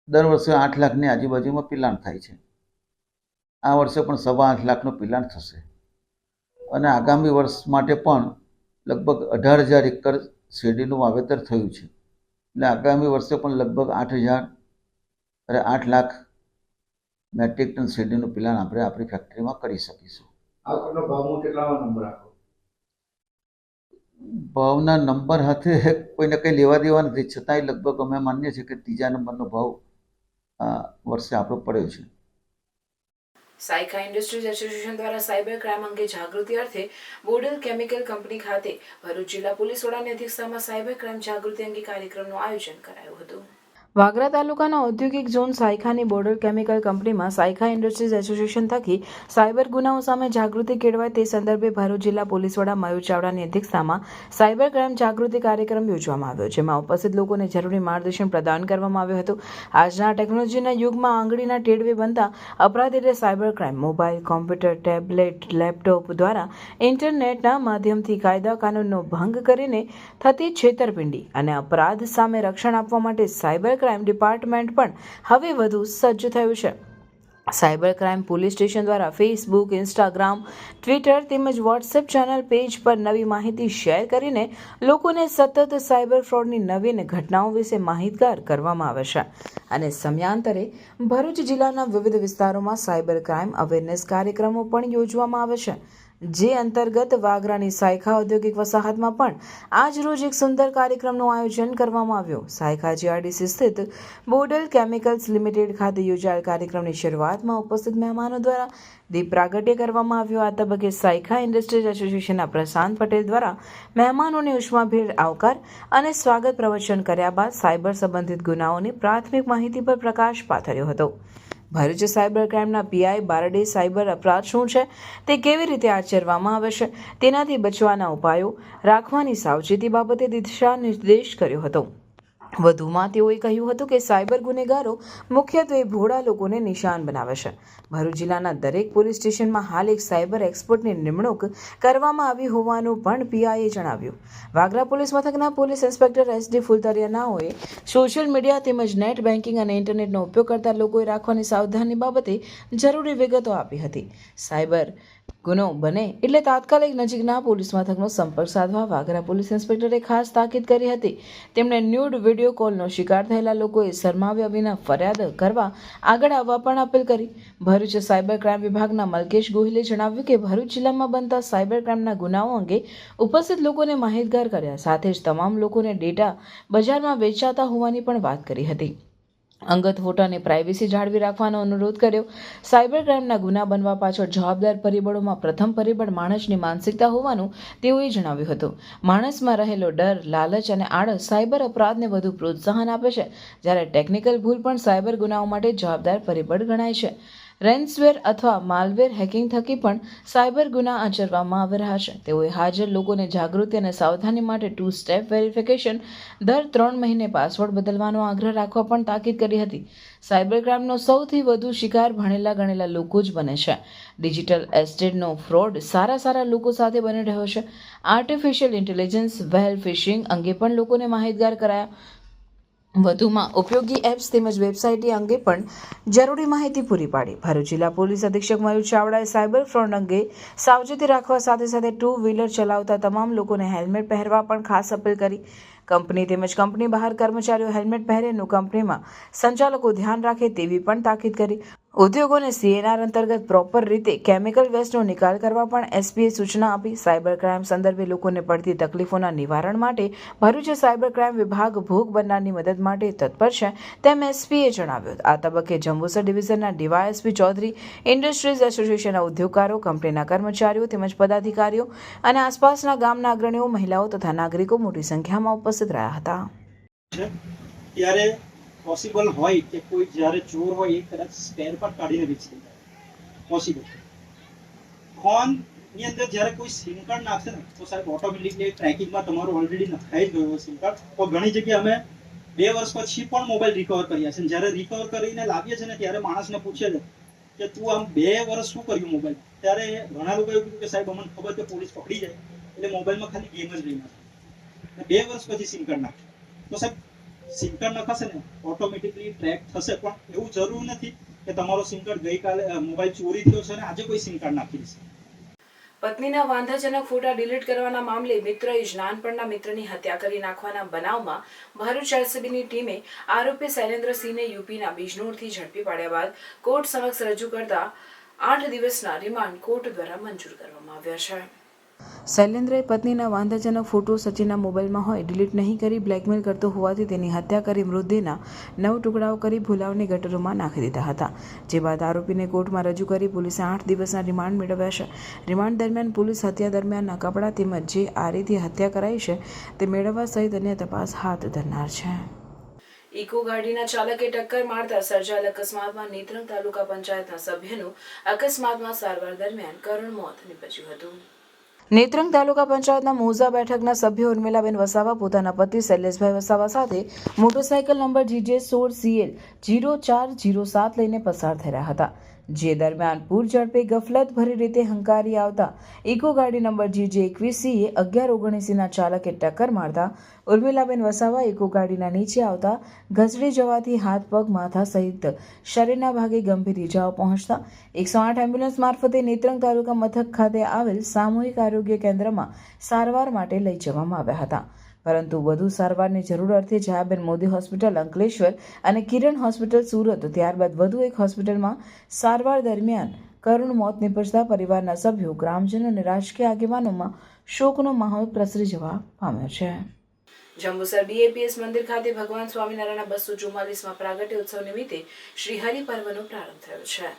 S8: દર વર્ષે 8 લાખની આજુબાજુમાં પિલાણ થાય છે. આ વર્ષે પણ 8.25 લાખનું પિલાણ થશે અને આગામી વર્ષ માટે પણ લગભગ 18,000 એકર શેરડીનું વાવેતર થયું છે. એટલે આગામી વર્ષે પણ લગભગ 8 લાખ મેટ્રિક ટન શેરડીનું પિલાણ આપણે આપણી ફેક્ટરીમાં કરી શકીશું.
S9: આ વખતનો ભાવમાં કેટલા નંબર આપો?
S8: ભાવના નંબર સાથે કોઈને કંઈ લેવા દેવા નથી, છતાંય લગભગ અમે માનીએ છીએ કે ત્રીજા નંબરનો ભાવ આ વર્ષે આપણો પડ્યો છે.
S1: સાયખા ઇન્ડસ્ટ્રીઝ એસોસિએશન દ્વારા સાયબર ક્રાઇમ અંગે જાગૃતિ અર્થે બોડેલ કેમિકલ કંપની ખાતે ભરૂચ જિલ્લા પોલીસ વડાની અધ્યક્ષતામાં સાયબર ક્રાઇમ જાગૃતિ અંગે કાર્યક્રમનું આયોજન કરાયું હતું. વાગરા તાલુકાના ઔદ્યોગિક ઝોન સાયખાની બોડેલ કેમિકલ કંપનીમાં સાયખા ઇન્ડસ્ટ્રીઝ એસોસિએશન થકી સાયબર ગુનાઓ સામે જાગૃતિ કેળવાય તે સંદર્ભે ભરૂચ જિલ્લા પોલીસ વડા મયુર ચાવડાની અધ્યક્ષતામાં સાયબર ક્રાઇમ જાગૃતિ કાર્યક્રમ યોજવામાં આવ્યો, જેમાં ઉપસ્થિત લોકોને જરૂરી માર્ગદર્શન પ્રદાન કરવામાં આવ્યું હતું. આજના ટેકનોલોજીના યુગમાં આંગળીના ટેડવે બનતા અપરાધ એટલે cyber crime mobile, computer, tablet, laptop દ્વારા ઇન્ટરનેટના માધ્યમથી કાયદા કાનૂનનો ભંગ કરીને થતી છેતરપિંડી અને અપરાધ સામે રક્ષણ આપવા માટે સાયબર ક્રાઇમ ડિપાર્ટમેન્ટ પણ હવે વધુ સજ્જ થયું છે. સાયબર ક્રાઇમ પોલીસ સ્ટેશન દ્વારા ફેસબુક, ઇન્સ્ટાગ્રામ, ટ્વિટર તેમજ વોટ્સએપ ચેનલ પેજ પર નવી માહિતી શેર કરીને લોકોને સતત સાયબર ફ્રોડની નવીન ઘટનાઓ વિશે માહિતગાર કરવામાં આવે છે અને સમયાંતરે ભરૂચ જિલ્લાના વિવિધ વિસ્તારોમાં સાયબર ક્રાઇમ અવેરનેસ કાર્યક્રમો પણ યોજવામાં આવે છે, જે અંતર્ગત વાગરાની સાયખા ઔદ્યોગિક વસાહતમાં પણ આજ રોજ એક સુંદર કાર્યક્રમનું આયોજન કરવામાં આવ્યું. સાયખા જીઆરડીસી સ્થિત બોડેલ કેમિકલ્સ લિમિટેડ ખાતે યોજાયેલ કાર્યક્રમની શરૂઆતમાં ઉપસ્થિત મહેમાનો દ્વારા દીપ પ્રાગટ્ય કરવામાં આવ્યું. આ તબક્કે સાયખા ઇન્ડસ્ટ્રીઝ એસોસિએશનના પ્રશાંત પટેલ દ્વારા મહેમાનોને ઉષ્માભેર આવકાર અને સ્વાગત પ્રવચન કર્યા બાદ સાયબર સંબંધિત ગુનાઓની પ્રાથમિક માહિતી પર પ્રકાશ પાથર્યો હતો. ભરૂચ સાયબર ક્રાઇમના પીઆઈ બારડે સાયબર અપરાધ શું છે, તે કેવી રીતે આચરવામાં આવે છે, તેનાથી બચવાના ઉપાયો રાખવાની સાવચેતી બાબતે દિશા નિર્દેશ કર્યો હતો. વધુમાં તેઓએ કહ્યું હતું કે સાયબર ગુનેગારો મુખ્યત્વે ભોળા લોકોને નિશાન બનાવે છે. ભરૂચ જિલ્લાના દરેક પોલીસ સ્ટેશનમાં હાલ એક સાયબર એક્સપર્ટની નિમણૂક કરવામાં આવી હોવાનું પણ પીઆઈએ જણાવ્યું. વાગરા પોલીસ મથકના પોલીસ ઇન્સ્પેક્ટર SD ફુલતરિયાનાઓએ સોશિયલ મીડિયા તેમજ નેટ બેન્કિંગ અને ઇન્ટરનેટનો ઉપયોગ કરતા લોકોએ રાખવાની સાવધાની બાબતે જરૂરી વિગતો આપી હતી. સાયબર ગુનો બને એટલે તાત્કાલિક નજીકના પોલીસ મથકનો સંપર્ક સાધવા વાગરા પોલીસ ઇન્સ્પેક્ટરે ખાસ તાકીદ કરી હતી. તેમણે ન્યૂડ વિડીયો કોલનો શિકાર થયેલા લોકોએ શરમાવ્યા વિના ફરિયાદ કરવા આગળ આવવા પણ અપીલ કરી. ભરૂચ સાયબર ક્રાઇમ વિભાગના મલકેશ ગોહિલે જણાવ્યું કે ભરૂચ જિલ્લામાં બનતા સાયબર ક્રાઇમના ગુનાઓ અંગે ઉપસ્થિત લોકોને માહિતગાર કર્યા, સાથે જ તમામ લોકોને ડેટા બજારમાં વેચાતા હોવાની પણ વાત કરી હતી. અંગત ફોટાની પ્રાઇવેસી જાળવી રાખવાનો અનુરોધ કર્યો. સાયબર ક્રાઇમના ગુના બનવા પાછળ જવાબદાર પરિબળોમાં પ્રથમ પરિબળ માણસની માનસિકતા હોવાનું તેઓએ જણાવ્યું હતું. માણસમાં રહેલો ડર, લાલચ અને આળસ સાયબર અપરાધને વધુ પ્રોત્સાહન આપે છે, જ્યારે ટેકનિકલ ભૂલ પણ સાયબર ગુનાઓ માટે જવાબદાર પરિબળ ગણાય છે. રેન્સવેર અથવા માલવેર હેકિંગ થકી પણ સાયબર ગુના આચરવામાં આવી રહ્યા છે. તેઓએ હાજર લોકોને જાગૃતિ અને સાવધાની માટે 2 સ્ટેપ વેરિફિકેશન, દર 3 મહિને પાસવર્ડ બદલવાનો આગ્રહ રાખવા પણ તાકીદ કરી હતી. સાયબર ક્રાઇમનો સૌથી વધુ શિકાર ભણેલા ગણેલા લોકો જ બને છે. ડિજિટલ એસ્ટેટનો ફ્રોડ સારા લોકો સાથે બની રહ્યો છે. આર્ટિફિશિયલ ઇન્ટેલિજન્સ, વ્હેલ ફિશિંગ અંગે પણ લોકોને માહિતગાર કરાયા. વધુમાં ઉપયોગી એપ્સ તેમજ વેબસાઇટ અંગે પણ જરૂરી માહિતી પૂરી પાડી. ભરૂચ જિલ્લા પોલીસ અધિક્ષક મયુર ચાવડાએ સાયબર ફ્રોડ અંગે સાવચેતી રાખવા સાથે 2 વ્હીલર ચલાવતા તમામ લોકોને હેલ્મેટ પહેરવા પણ ખાસ અપીલ કરી. કંપની તેમજ કંપની બહાર કર્મચારીઓ હેલ્મેટ પહેરેનું કંપનીમાં સંચાલકો ધ્યાન રાખે તેવી પણ તાકીદ કરી. ઉદ્યોગોને CNR અંતર્ગત પ્રોપર રીતે કેમિકલ વેસ્ટનો નિકાલ કરવા પણ એસપીએ સૂચના આપી. સાયબર ક્રાઇમ સંદર્ભે લોકોને પડતી તકલીફોના નિવારણ માટે ભરૂચ સાયબર ક્રાઇમ વિભાગ ભોગ બનનારની મદદ માટે તત્પર છે, તેમ એસપીએ જણાવ્યું. આ તબક્કે જંબુસર ડિવિઝનના ડીવાયએસપી ચૌધરી, ઇન્ડસ્ટ્રીઝ એસોસિએશનના ઉદ્યોગકારો, કંપનીના કર્મચારીઓ તેમજ પદાધિકારીઓ અને આસપાસના ગામના અગ્રણીઓ, મહિલાઓ તથા નાગરિકો મોટી સંખ્યામાં ઉપસ્થિત રહ્યા હતા.
S10: ત્યારે પોસિબલ હોય કે કોઈ જ્યારે ચોર હોય એ કદાચ સ્પેર પાર્ટ કાઢીને વેચી દે, પોસિબલ. ફોનની અંદર જ્યારે કોઈ સિમ કાર્ડ નાખશે ને તો સાહેબ ઓટોમેટિકલી ટ્રેકિંગમાં તમારો ઓલરેડી નખાઈ જ ગયો સિમ કાર્ડ. તો ઘણી જગ્યાએ અમે 2 વર્ષ પછી પણ મોબાઈલ રિકવર કર્યા છે. જ્યારે રિકવર કરીને લાવીએ છીએ ને ત્યારે માણસને પૂછે છે કે તું આમ 2 વર્ષ શું કર્યું મોબાઈલ, ત્યારે ઘણા લોકો એવું કીધું કે સાહેબ અમને ખબર કે પોલીસ પકડી જાય એટલે મોબાઈલમાં ખાલી ગેમ જ રહી નાખે. 2 વર્ષ પછી સિમ કાર્ડ નાખે તો સાહેબ સિમ કાર્ડ નખાશે ને ઓટોમેટિકલી ટ્રેક થશે. પણ એવું જરૂર નથી કે તમારો સિમ કાર્ડ ગઈકાલે મોબાઈલ ચોરી થયો છે અને આજે કોઈ સિમ કાર્ડ નાખી દેશે.
S1: પત્નીના વાંધાજનક ફોટા ડિલીટ કરવાના મામલે મિત્રએ જ નાનપણના મિત્રની હત્યા કરી નાખવાના બનાવમાં ભરૂચ એલસીબીની ટીમે આરોપી શૈલેન્દ્રસિંહને યુપીના બિજનોરથી ઝડપી પાડ્યા બાદ કોર્ટ સમક્ષ રજૂ કરતા 8 દિવસના રિમાન્ડ કોર્ટ દ્વારા મંજૂર કરવામાં આવ્યા છે. શૈલેન્દ્રએ પત્નીના વાંધાજનક ફોટો સચિનના મોબાઈલમાં હોય ડિલીટ નહીં કરી બ્લેકમેલ કરતો હોવાથી તેની હત્યા કરી મૃતદેહના 9 ટુકડાઓ કરી ભુલાવની ગટરોમાં નાખી દીધા હતા. જે બાદ આરોપીને કોર્ટમાં રજૂ કરી પોલીસે 8 દિવસના રિમાન્ડ મેળવ્યા છે. રિમાન્ડ દરમિયાન પોલીસ હત્યા દરમિયાનના કપડાં તેમજ જે આ રીતે હત્યા કરાઈ છે તે મેળવવા સહિત અન્ય તપાસ હાથ ધરનાર છે. ઇકો ગાડીના ચાલકે ટક્કર મારતા સર્જાયેલ અકસ્માતમાં નેત્રંગ તાલુકા પંચાયતના સભ્યનું અકસ્માતમાં સારવાર દરમિયાન કરુણ મોત નીપજ્યું હતું. નેત્રંગ તાલુકા પંચાયતના મોઝા બેઠકના સભ્ય ઉર્મિલાબેન વસાવા પોતાના પતિ શૈલેષભાઈ વસાવા સાથે મોટરસાયકલ નંબર GJ 16CL 0407 લઈને પસાર થઈ રહ્યા હતા. જે દરમિયાન પૂર ઝડપે ગફલત ભરી રીતે હંકારી આવતા ઇકો ગાડી નંબર GJ 21CA 1179 ના ચાલકે ટક્કર મારતા ઉર્મિલાબેન વસાવા ઇકો ગાડીના નીચે આવતા ઘસડી જવાથી હાથ, પગ, માથા સહિત શરીરના ભાગે ગંભીર ઇજાઓ પહોંચતા 108 એમ્બ્યુલન્સ મારફતે નેત્રંગ તાલુકા મથક ખાતે આવેલ સામૂહિક આરોગ્ય કેન્દ્રમાં સારવાર માટે લઈ જવામાં આવ્યા હતા. પરંતુ વધુ સારવારની જરૂર અર્થે જયાબેન મોદી હોસ્પિટલ અંકલેશ્વર અને કિરણ હોસ્પિટલ સુરત, ત્યારબાદ વધુ એક હોસ્પિટલમાં સારવાર દરમિયાન કરુણ મોત નીપજતા પરિવારના સભ્યો, ગ્રામજનો અને રાજકીય આગેવાનોમાં શોકનો માહોલ પ્રસરી જવા પામ્યો છે. જંબુસર BAPS મંદિર ખાતે ભગવાન સ્વામિનારાયણના 244માં પ્રાગટ્ય ઉત્સવ નિમિત્તે શ્રી હરિ પર્વનો પ્રારંભ થયો છે.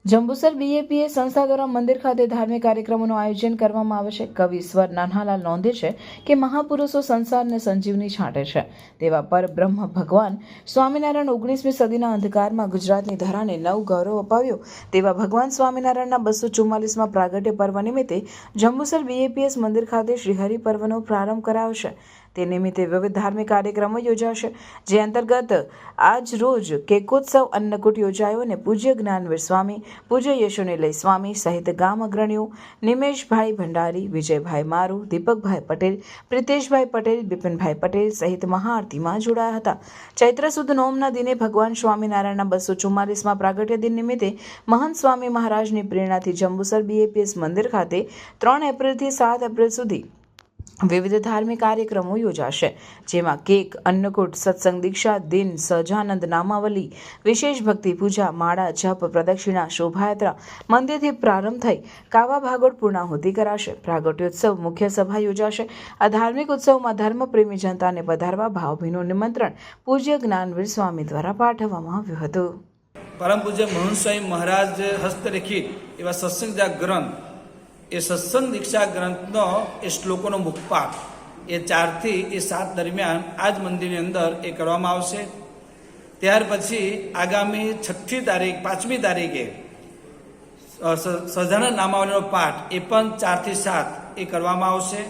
S1: જંબુસર BAPS સંસ્થા દ્વારા મંદિર ખાતે ધાર્મિક કાર્યક્રમોનું આયોજન કરવામાં આવે છે. કવિ સ્વર નાનહાલાલ નોંધે છે કે મહાપુરુષો સંસારને સંજીવની છાંટે છે તેવા પરબ્રહ્મ ભગવાન સ્વામિનારાયણ 19મી સદીના અંધકારમાં ગુજરાતની ધરાને નવ ગૌરવ અપાવ્યો તેવા ભગવાન સ્વામિનારાયણના 244માં પ્રાગટ્ય પર્વ નિમિત્તે જંબુસર BAPS મંદિર ખાતે શ્રી હરિ પર્વનો પ્રારંભ કરાયો છે. તે નિમિત્તે વિવિધ ધાર્મિક કાર્યક્રમો યોજાશે, જે અંતર્ગત આજ રોજ કેકોત્સવ અન્નકૂટ યોજાયો અને પૂજ્ય જ્ઞાનવીર સ્વામી, પૂજ્ય યશુનિલય સ્વામી સહિત ગામ અગ્રણીઓ નિમેશભાઈ ભંડારી, વિજયભાઈ મારુ, દીપકભાઈ પટેલ, પ્રિતેશભાઈ પટેલ, બિપિનભાઈ પટેલ સહિત મહાઆરતીમાં જોડાયા હતા. ચૈત્ર સુદ નોમના દિને ભગવાન સ્વામિનારાયણના 244માં પ્રાગટ્ય દિન નિમિત્તે મહંત સ્વામી મહારાજની પ્રેરણાથી જંબુસર BAPS મંદિર ખાતે 3 એપ્રિલથી 7 એપ્રિલ સુધી વિવિધ ધાર્મિક કાર્યક્રમો યોજાશે, જેમાં કેક, અન્નકૂટ, સત્સંગ, દીક્ષા, દિન, સહજાનંદ, નામાવલી, વિશેષ ભક્તિ પૂજા, માળા, જપ, પ્રદક્ષિણા, શોભાયાત્રા મંદિરથી પ્રારંભ થઈ કાવા ભાગોળ પૂર્ણાહુતિ કરાશે. પ્રાગટ્યોત્સવ મુખ્ય સભા યોજાશે. આ ધાર્મિક ઉત્સવમાં ધર્મપ્રેમી જનતાને પધારવા ભાવભીનું નિમંત્રણ પૂજ્ય જ્ઞાનવીર સ્વામી દ્વારા પાઠવવામાં આવ્યું હતું.
S11: પરમ પૂજ્ય મહંત સ્વામી મહારાજ હસ્તલિખિત એવા સત્સંગ ગ્રંથ, એ સત્સંગ દીક્ષા ગ્રંથનો એ શ્લોકોનો મુખપાઠ એ 4 થી 7 દરમિયાન આ જ મંદિરની અંદર એ કરવામાં આવશે. ત્યાર પછી આગામી 6મી તારીખ 5મી તારીખે સહજાનંદ નામાવલીનો પાઠ એ પણ 4 થી 7 એ કરવામાં આવશે.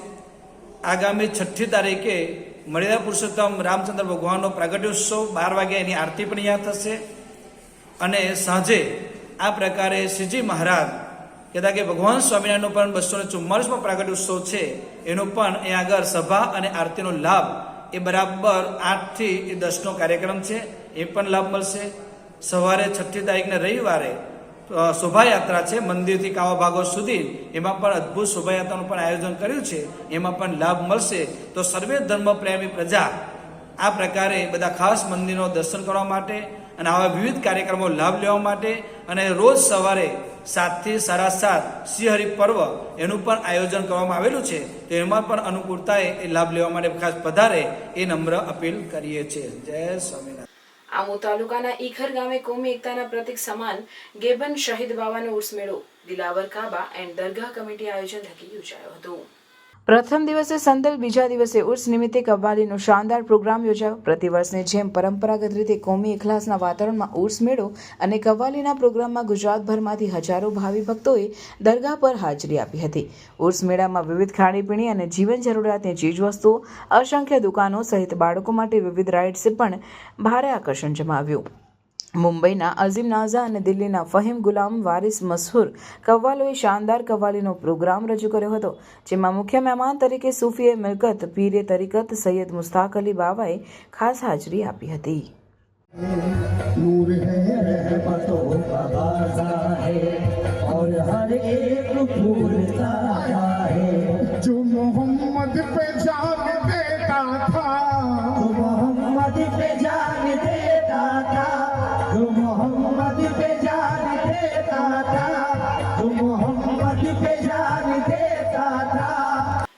S11: આગામી 6મી તારીખે મર્યાદા પુરુષોત્તમ રામચંદ્ર ભગવાનનો પ્રાગટ્યોત્સવ 12 વાગે એની આરતી પણ અહીંયા થશે. અને સાંજે આ પ્રકારે શ્રીજી મહારાજ કહેતા કે ભગવાન સ્વામિનારાયણનો પણ 244મો પ્રાગટ્યોત્સવ છે, એનો પણ એ આગળ સભા અને આરતીનો લાભ એ બરાબર 8 થી 10નો કાર્યક્રમ છે, એ પણ લાભ મળશે. સવારે 6મી તારીખને રવિવારે શોભાયાત્રા છે મંદિરથી કાવા ભાગોળ સુધી, એમાં પણ અદ્ભુત શોભાયાત્રાનું પણ આયોજન કર્યું છે, એમાં પણ લાભ મળશે. તો સર્વે ધર્મ પ્રેમી પ્રજા આ પ્રકારે બધા ખાસ મંદિરનો દર્શન કરવા માટે અને આવા વિવિધ કાર્યક્રમો લાભ લેવા માટે અને રોજ સવારે 7 થી 7:30 શ્રીહરિ પર્વ એનું પણ આયોજન કરવામાં આવેલું છે, તો એમાં પણ અનુકૂળતાએ એ લાભ લેવા માટે ખાસ પધારે એ નમ્ર અપીલ કરીએ છીએ. જય સ્વામિનારાયણ.
S1: આમોદ તાલુકાના ઈખર ગામે કોમી એકતાના પ્રતીક સમાન ગેબન શહીદ બાવાનો ઉર્સ મેળો દિલાવર કાબા એન્ડ દરગાહ કમિટી આયોજન થકી યોજાયો હતો. પ્રથમ દિવસે સંદલ, બીજા દિવસે ઉર્સ નિમિત્તે કવ્વાલીનો શાનદાર પ્રોગ્રામ યોજાયો. પ્રતિવર્ષની જેમ પરંપરાગત રીતે કોમી ઇખલાસના વાતાવરણમાં ઉર્સ મેળો અને કવ્વાલીના પ્રોગ્રામમાં ગુજરાતભરમાંથી હજારો ભાવિ ભક્તોએ દરગાહ પર હાજરી આપી હતી. ઉર્સ મેળામાં વિવિધ ખાણીપીણી અને જીવન જરૂરિયાતની ચીજવસ્તુઓ, અસંખ્ય દુકાનો સહિત બાળકો માટે વિવિધ રાઇડ્સે પણ ભારે આકર્ષણ જમાવ્યું. મુંબઈના અઝીમ નાઝા અને દિલ્હીના ફહીમ ગુલામ વારિસ મશહૂર કવ્વાલોએ શાનદાર કવ્વાલીનો પ્રોગ્રામ રજૂ કર્યો હતો, જેમાં મુખ્ય મહેમાન તરીકે સૂફીએ મિલકત પીરે તરીકત સૈયદ મુસ્તાક અલી બાવાએ ખાસ હાજરી આપી હતી.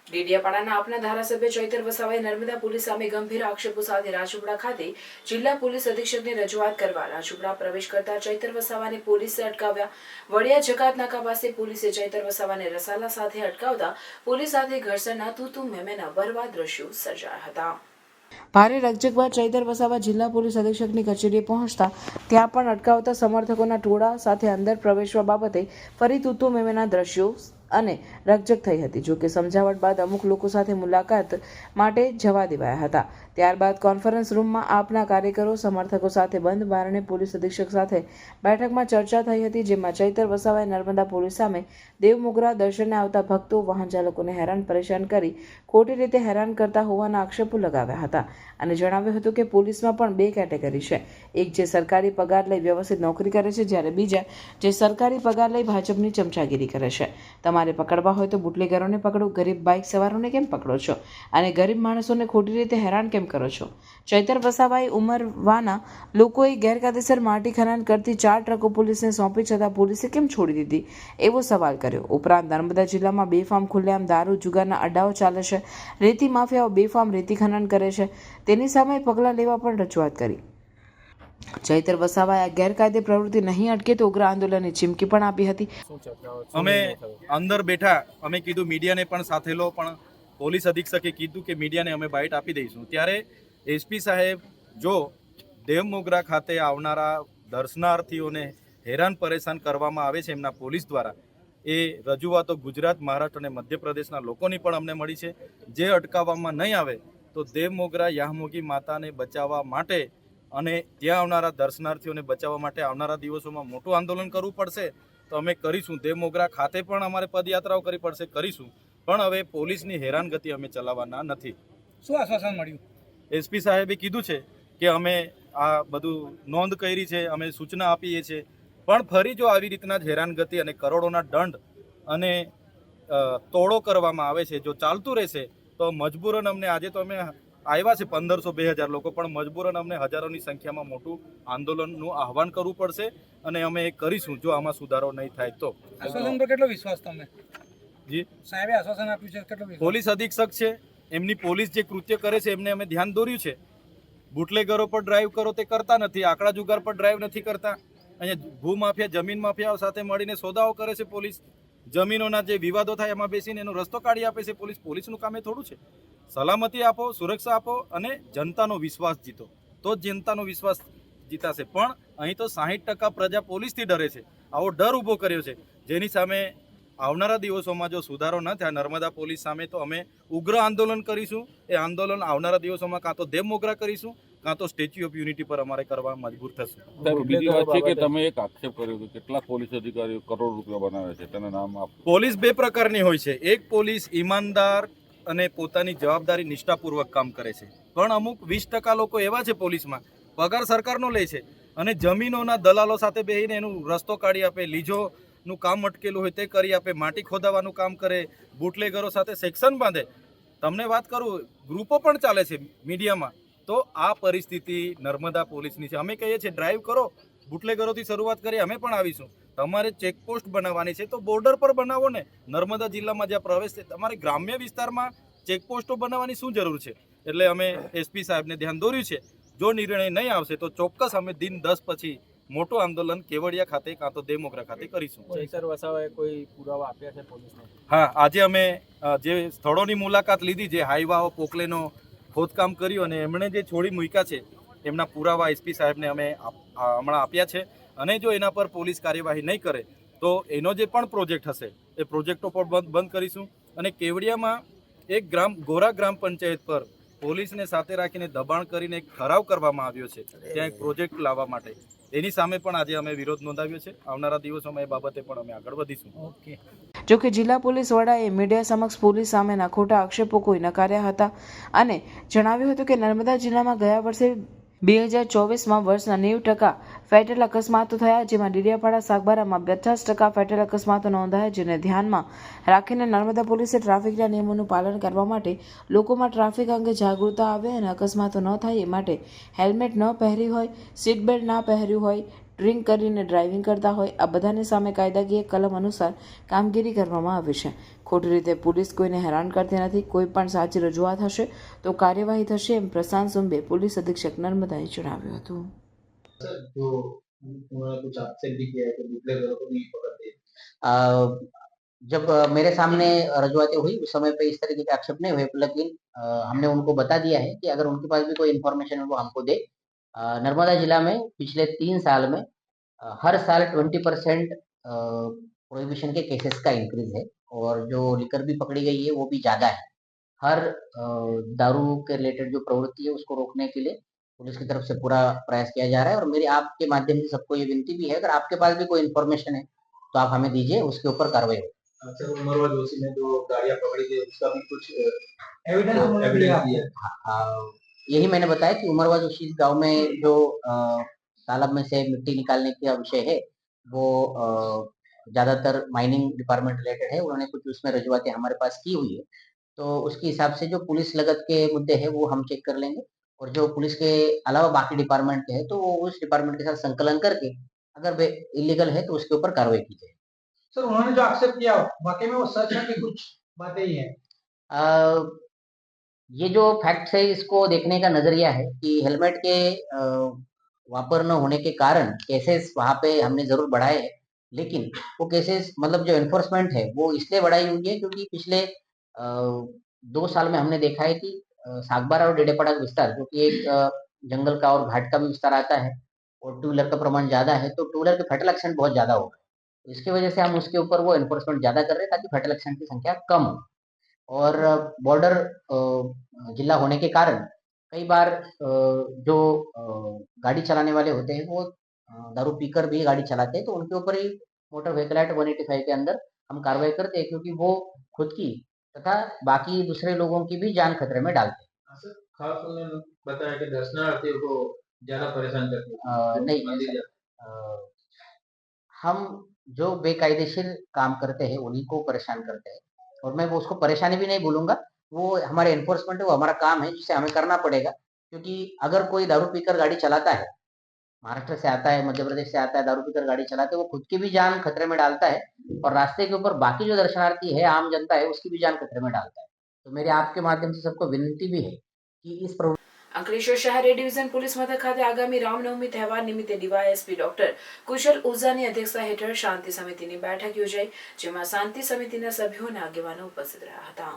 S1: ડેડિયાપાડાના આપના ધારાસભ્ય ચૈતર વસાવાએ નર્મદા પોલીસ સામે ગંભીર આક્ષેપો સાથે રાજપીપળા ખાતે જિલ્લા પોલીસ અધિક્ષકને રજૂઆત કરવા રાજપીપળા પ્રવેશ કરતા ચૈતર વસાવાને પોલીસે અટકાવ્યા. વડિયા જકાત નાકા પાસે પોલીસે ચૈતર વસાવાને રસાલા સાથે અટકાવતા પોલીસ સાથે ઘર્ષણના તૂતુ મેમેના બરવા દ્રશ્યો સર્જાયા હતા. ભારે રકઝક બાદ ચૈતર વસાવા જિલ્લા પોલીસ અધિક્ષકની કચેરીએ પહોંચતા ત્યાં પણ અટકાવતા સમર્થકોના ટોળા સાથે અંદર પ્રવેશવા બાબતે ફરી તૂતુ મેમેના દ્રશ્યો અને રકઝક થઈ હતી. જોકે સમજાવટ બાદ અમુક લોકો સાથે મુલાકાત માટે જવા દેવાયા હતા. ત્યારબાદ કોન્ફરન્સ રૂમમાં આપના કાર્યકરો સમર્થકો સાથે બંધ બારણે પોલીસ અધિક્ષક સાથે બેઠકમાં ચર્ચા થઈ હતી, જેમાં ચૈતર વસાવાએ નર્મદા પોલીસ સામે દેવમોગરા દર્શને આવતા ભક્તો, વાહન ચાલકોને હેરાન પરેશાન કરી ખોટી રીતે હેરાન કરતા હોવાના આક્ષેપો લગાવ્યા હતા અને જણાવ્યું હતું કે પોલીસમાં પણ 2 કેટેગરી છે. એક જે સરકારી પગાર લઈ વ્યવસ્થિત નોકરી કરે છે, જ્યારે બીજા જે સરકારી પગાર લઈ ભાજપની ચમચાગીરી કરે છે. તમારે પકડવા હોય તો બુટલેગરોને પકડો, ગરીબ બાઇક સવારોને કેમ પકડો છો અને ગરીબ માણસોને ખોટી રીતે હેરાન કેમ કરો છો? ચૈતર વસાવાએ ઉમરવાના લોકોએ ગેરકાયદેસર માટી ખનન કરતી 4 ટ્રકો પોલીસને સોંપી છતાં પોલીસે કેમ છોડી દીધી એવો સવાલ કર્યો. ઉપરાંત નર્મદા જિલ્લામાં બેફામ ખુલ્લેઆમ દારૂ જુગારના અડ્ડાઓ ચાલે છે, રેતી માફિયાઓ બેફામ રેતી ખનન કરે છે, તેની સામે પગલાં લેવા પણ રજૂઆત કરી. ચૈતર વસાવાએ આ ગેરકાયદે પ્રવૃત્તિ નહીં અટકે તો ઉગ્ર આંદોલનની ચીમકી પણ આપી હતી.
S12: અમે અંદર બેઠા, અમે કીધું મીડિયાને પણ સાથે લો, પણ પોલીસ અધિક્ષકે કીધું કે મીડિયાને અમે બાઇટ આપી દઈશું. ત્યારે એસપી સાહેબ જો દેવમોગરા ખાતે આવનારા દર્શનાર્થીઓને હેરાન પરેશાન કરવામાં આવે છે એમના પોલીસ દ્વારા, એ રજૂઆતો ગુજરાત, મહારાષ્ટ્ર અને મધ્યપ્રદેશના લોકોની પણ અમને મળી છે. જે અટકાવવામાં નહીં આવે તો દેવ મોગરા યામોગી માતાને બચાવવા માટે અને ત્યાં આવનારા દર્શનાર્થીઓને બચાવવા માટે આવનારા દિવસોમાં મોટું આંદોલન કરવું પડશે તો અમે કરીશું. દેવ મોગરા ખાતે પણ અમારે પદયાત્રાઓ કરવી પડશે, કરીશું. પણ હવે પોલીસની હેરાનગતિ અમે ચલાવવાના નથી.
S10: શું આશ્વાસન મળ્યું?
S12: એસપી સાહેબે કીધું છે કે અમે આ બધું નોંધ કરી છે, અમે સૂચના આપીએ છીએ, પણ ફરી જો આવી રીતના જ હેરાનગતિ અને કરોડોના દંડ અને તોડો કરવામાં આવે છે, જો ચાલતું રહેશે તો મજબૂરન અમને, આજે તો અમે આવ્યા છે 1500-2000 લોકો, પણ મજબૂરન અમને હજારોની સંખ્યામાં મોટું આંદોલનનું આહવાન કરવું પડશે અને અમે એ કરીશું જો આમાં સુધારો નહીં થાય તો.
S10: આશ્વાસન પર કેટલો વિશ્વાસ તમને?
S12: જી
S10: સાહેબે આશ્વાસન આપ્યું છે, કેટલો વિશ્વાસ?
S12: પોલીસ અધિક્ષક છે, એમની પોલીસ જે કૃત્ય કરે છે એમને અમે ધ્યાન દોર્યું છે. બુટલેગરો પર ડ્રાઈવ કરો તે કરતા નથી, આંકડા જુગાર પર ડ્રાઈવ નથી કરતા. અહીંયા ભૂમાફિયા, જમીન માફિયાઓ સાથે મળીને સોદાઓ કરે છે પોલીસ. જમીનોના જે વિવાદો થાય એમાં બેસીને એનો રસ્તો કાઢી આપે છે પોલીસ. પોલીસનું કામ એ થોડું છે. સલામતી આપો, સુરક્ષા આપો અને જનતાનો વિશ્વાસ જીતો, તો જ જનતાનો વિશ્વાસ જીતાશે. પણ અહીં તો 60% પ્રજા પોલીસથી ડરે છે. આવો ડર ઊભો કર્યો છે, જેની સામે આવનારા દિવસોમાં જો સુધારો ન થાય નર્મદા પોલીસ સામે, તો અમે ઉગ્ર આંદોલન કરીશું. એ આંદોલન આવનારા દિવસોમાં કાં તો દેવ મોગરા કરીશું, કાં તો સ્ટેચ્યુ ઓફ યુનિટી પર અમારે કરવા મજબૂર થશું.
S13: બીજી વાત છે કે તમે એક આક્ષેપ કર્યો કે કેટલાક પોલીસ અધિકારીઓ કરોડ રૂપિયા બનાવે છે, તેના નામ આપો.
S12: પોલીસ બે પ્રકારની હોય છે. એક પોલીસ ઈમાનદાર અને પોતાની જવાબદારી નિષ્ઠાપૂર્વક કામ કરે છે, પણ અમુક 20% લોકો એવા છે પોલીસમાં, પગાર સરકારનો લે છે અને જમીનોના દલાલો સાથે બેસીને એનું રસ્તો કાઢી આપે, લીજોનું કામ અટકેલું હોય તે કરી આપે, માટી ખોદાવાનું કામ કરે, બુટલેગરો સાથે સેક્શન બાંધે. તમને વાત કરું, ગ્રુપો પણ ચાલે છે મીડિયામાં. તો આ પરિસ્થિતિ નર્મદા પોલીસની છે. અમે કહીએ છીએ ડ્રાઈવ કરો, બુટલેગરોથી શરૂઆત કરીએ, અમે પણ આવીશું. તમારે ચેકપોસ્ટ બનાવવાની છે તો બોર્ડર પર બનાવો ને. નર્મદા જિલ્લામાં જ્યાં પ્રવેશ છે, તમારે ગ્રામ્ય વિસ્તારમાં ચેકપોસ્ટો બનાવવાની શું જરૂર છે? એટલે અમે એસપી સાહેબને ધ્યાન દોર્યું છે. જો નિર્ણય નહીં આવશે તો ચોક્કસ અમે દિન 10 પછી મોટું આંદોલન કેવડિયા ખાતે કાં તો દેવમોગરા ખાતે કરીશું.
S10: ચૈતર વસાવાએ કોઈ પુરાવા આપ્યા છે પોલીસને?
S12: હા, આજે અમે જે સ્થળોની મુલાકાત લીધી, જે હાઈવાઓ પોકલેનો ખોદકામ કર્યું અને એમણે જે છોડી મૂક્યા છે એમના પુરાવા એસપી સાહેબને અમે હમણાં આપ્યા છે. અને જો એના પર પોલીસ કાર્યવાહી નહીં કરે તો એનો જે પણ પ્રોજેક્ટ હશે એ પ્રોજેક્ટો પણ બંધ કરીશું. અને કેવડિયામાં એક ગોરા ગ્રામ પંચાયત પર પોલીસને સાથે રાખીને દબાણ કરીને એક ઠરાવ કરવામાં આવ્યો છે ત્યાં એક પ્રોજેક્ટ લાવવા માટે, એની સામે પણ આજે અમે વિરોધ નોંધાવ્યો છે. આવનારા દિવસોમાં એ બાબતે પણ અમે આગળ વધીશું.
S1: જોકે જિલ્લા પોલીસ વડાએ મીડિયા સમક્ષ પોલીસ સામેના ખોટા આક્ષેપો કોઈ નકાર્યા હતા અને જણાવ્યું હતું કે નર્મદા જિલ્લામાં ગયા વર્ષે 2024માં વર્ષના 90% ફેટલ અકસ્માતો થયા, જેમાં ડેડિયાપાડા સાગબારામાં 50% ફેટલ અકસ્માતો નોંધાયા, જેને ધ્યાનમાં રાખીને નર્મદા પોલીસે ટ્રાફિકના નિયમોનું પાલન કરવા માટે લોકોમાં ટ્રાફિક અંગે જાગૃતતા આવે અને અકસ્માતો ન થાય એ માટે હેલ્મેટ ન પહેરી હોય, સીટ બેલ્ટ ના પહેર્યું હોય, ડ્રિંક કરીને ડ્રાઇવિંગ કરતા હોય, આ બધાની સામે કાયદાકીય કલમ અનુસાર કામગીરી કરવામાં આવી છે. ખોટી રીતે પોલીસ કોઈને હેરાન કરતી નથી. કોઈ પણ સાચી રજૂઆત હશે તો કાર્યવાહી થશે, એમ પ્રશાંત સુંબે પોલીસ અધિક્ષક नर्मदाએ જણાવ્યું હતું.
S14: जब मेरे सामने रजुआतें हुई उस समय पे इस तरीके के आक्षेप नहीं हुए, लेकिन हमने उनको बता दिया है कि अगर उनके पास भी कोई इन्फॉर्मेशन है वो हमको दे. नर्मदा जिला में पिछले 3 साल में हर साल 20% प्रोहिबिशन के केसेस का इंक्रीज है और जो लिकर भी पकड़ी गई है वो भी ज़्यादा है. हर दारू के रिलेटेड जो प्रवृत्ति है उसको रोकने के लिए पुलिस की तरफ से पूरा प्रयास किया जा रहा है और मेरी आपके माध्यम से सबको ये विनती भी है, अगर आपके पास भी कोई इन्फॉर्मेशन है तो आप हमें दीजिए, उसके ऊपर कार्रवाई हो.
S9: सर, उमरवा जोशी में जो गाड़ियां पकड़ी गई उसका भी कुछ एविडेंस
S14: यही मैंने बताया कि उमरवा जोशी गांव में जो तालाब में से मिट्टी निकालने का विषय है वो ज़्यादातर माइनिंग डिपार्टमेंट रिलेटेड है. उन्होंने कुछ उसमें रजुआतें हमारे पास की हुई है, तो उसके हिसाब से जो पुलिस लगत के मुद्दे हैं वो हम चेक कर लेंगे और जो पुलिस के अलावा बाकी डिपार्टमेंट के हैं तो वो उस डिपार्टमेंट के साथ संकलन करके अगर वे इलीगल है तो उसके ऊपर कार्रवाई की जाए.
S10: सर, उन्होंने जो आक्षेप किया वाकई में वो सच है कि कुछ बातें ही है?
S14: ये जो फैक्ट है इसको देखने का नजरिया है कि हेलमेट के वापर न होने के कारण केसेस वहाँ पे हमने जरूर बढ़ाए हैं, लेकिन वो केसेस मतलब जो एनफोर्समेंट है वो इसलिए बढ़ाई हुई है क्योंकि पिछले 2 साल में हमने देखा है कि सागबारा और डेडेपाड़ा का विस्तार, जो कि एक जंगल का और घाट का भी विस्तार आता है और 2 व्हीलर का प्रमाण ज़्यादा है, तो 2 व्हीलर के फैटल एक्सीडेंट बहुत ज़्यादा हो गए. इसकी वजह से हम उसके ऊपर वो एनफोर्समेंट ज़्यादा कर रहे हैं ताकि फैटल एक्सीडेंट की संख्या कम हो. और बॉर्डर जिला होने के कारण कई बार जो गाड़ी चलाने वाले होते हैं वो दारू पीकर भी गाड़ी चलाते हैं, तो उनके ऊपर ही मोटर व्हीकल एक्ट 185 के अंदर हम कार्रवाई करते हैं, क्योंकि वो खुद की तथा बाकी दूसरे लोगों की भी जान खतरे में डालते हैं।
S15: खास उन्होंने बताया कि दर्शनार्थियों को ज्यादा परेशान करते हैं।
S14: नहीं, हम जो बेकायदेशीर काम करते हैं उन्हीं को परेशान करते हैं, और मैं वो उसको परेशानी भी नहीं बोलूंगा, वो हमारे एनफोर्समेंट है, वो हमारा काम है जिसे हमें करना पड़ेगा। क्योंकि अगर कोई दारू पीकर गाड़ी चलाता है, महाराष्ट्र से आता है, मध्य प्रदेश से आता है, दारू पीकर गाड़ी चलाते है, वो खुद की भी जान खतरे में डालता है और रास्ते के ऊपर बाकी जो दर्शनार्थी है, आम जनता है, उसकी भी जान खतरे में डालता है। तो मेरे आपके माध्यम से सबको विनती भी है कि इस
S1: અંકલેશ્વર શહેર એ ડિવિઝન પોલીસ મથક ખાતે આગામી રામનવમી તહેવાર નિમિત્તે ડીવાયએસપી ડોક્ટર કુશલ ઓઝાની અધ્યક્ષતા હેઠળ શાંતિ સમિતિની બેઠક યોજાઈ, જેમાં શાંતિ સમિતિના સભ્યો અને આગેવાનો ઉપસ્થિત રહ્યા હતા.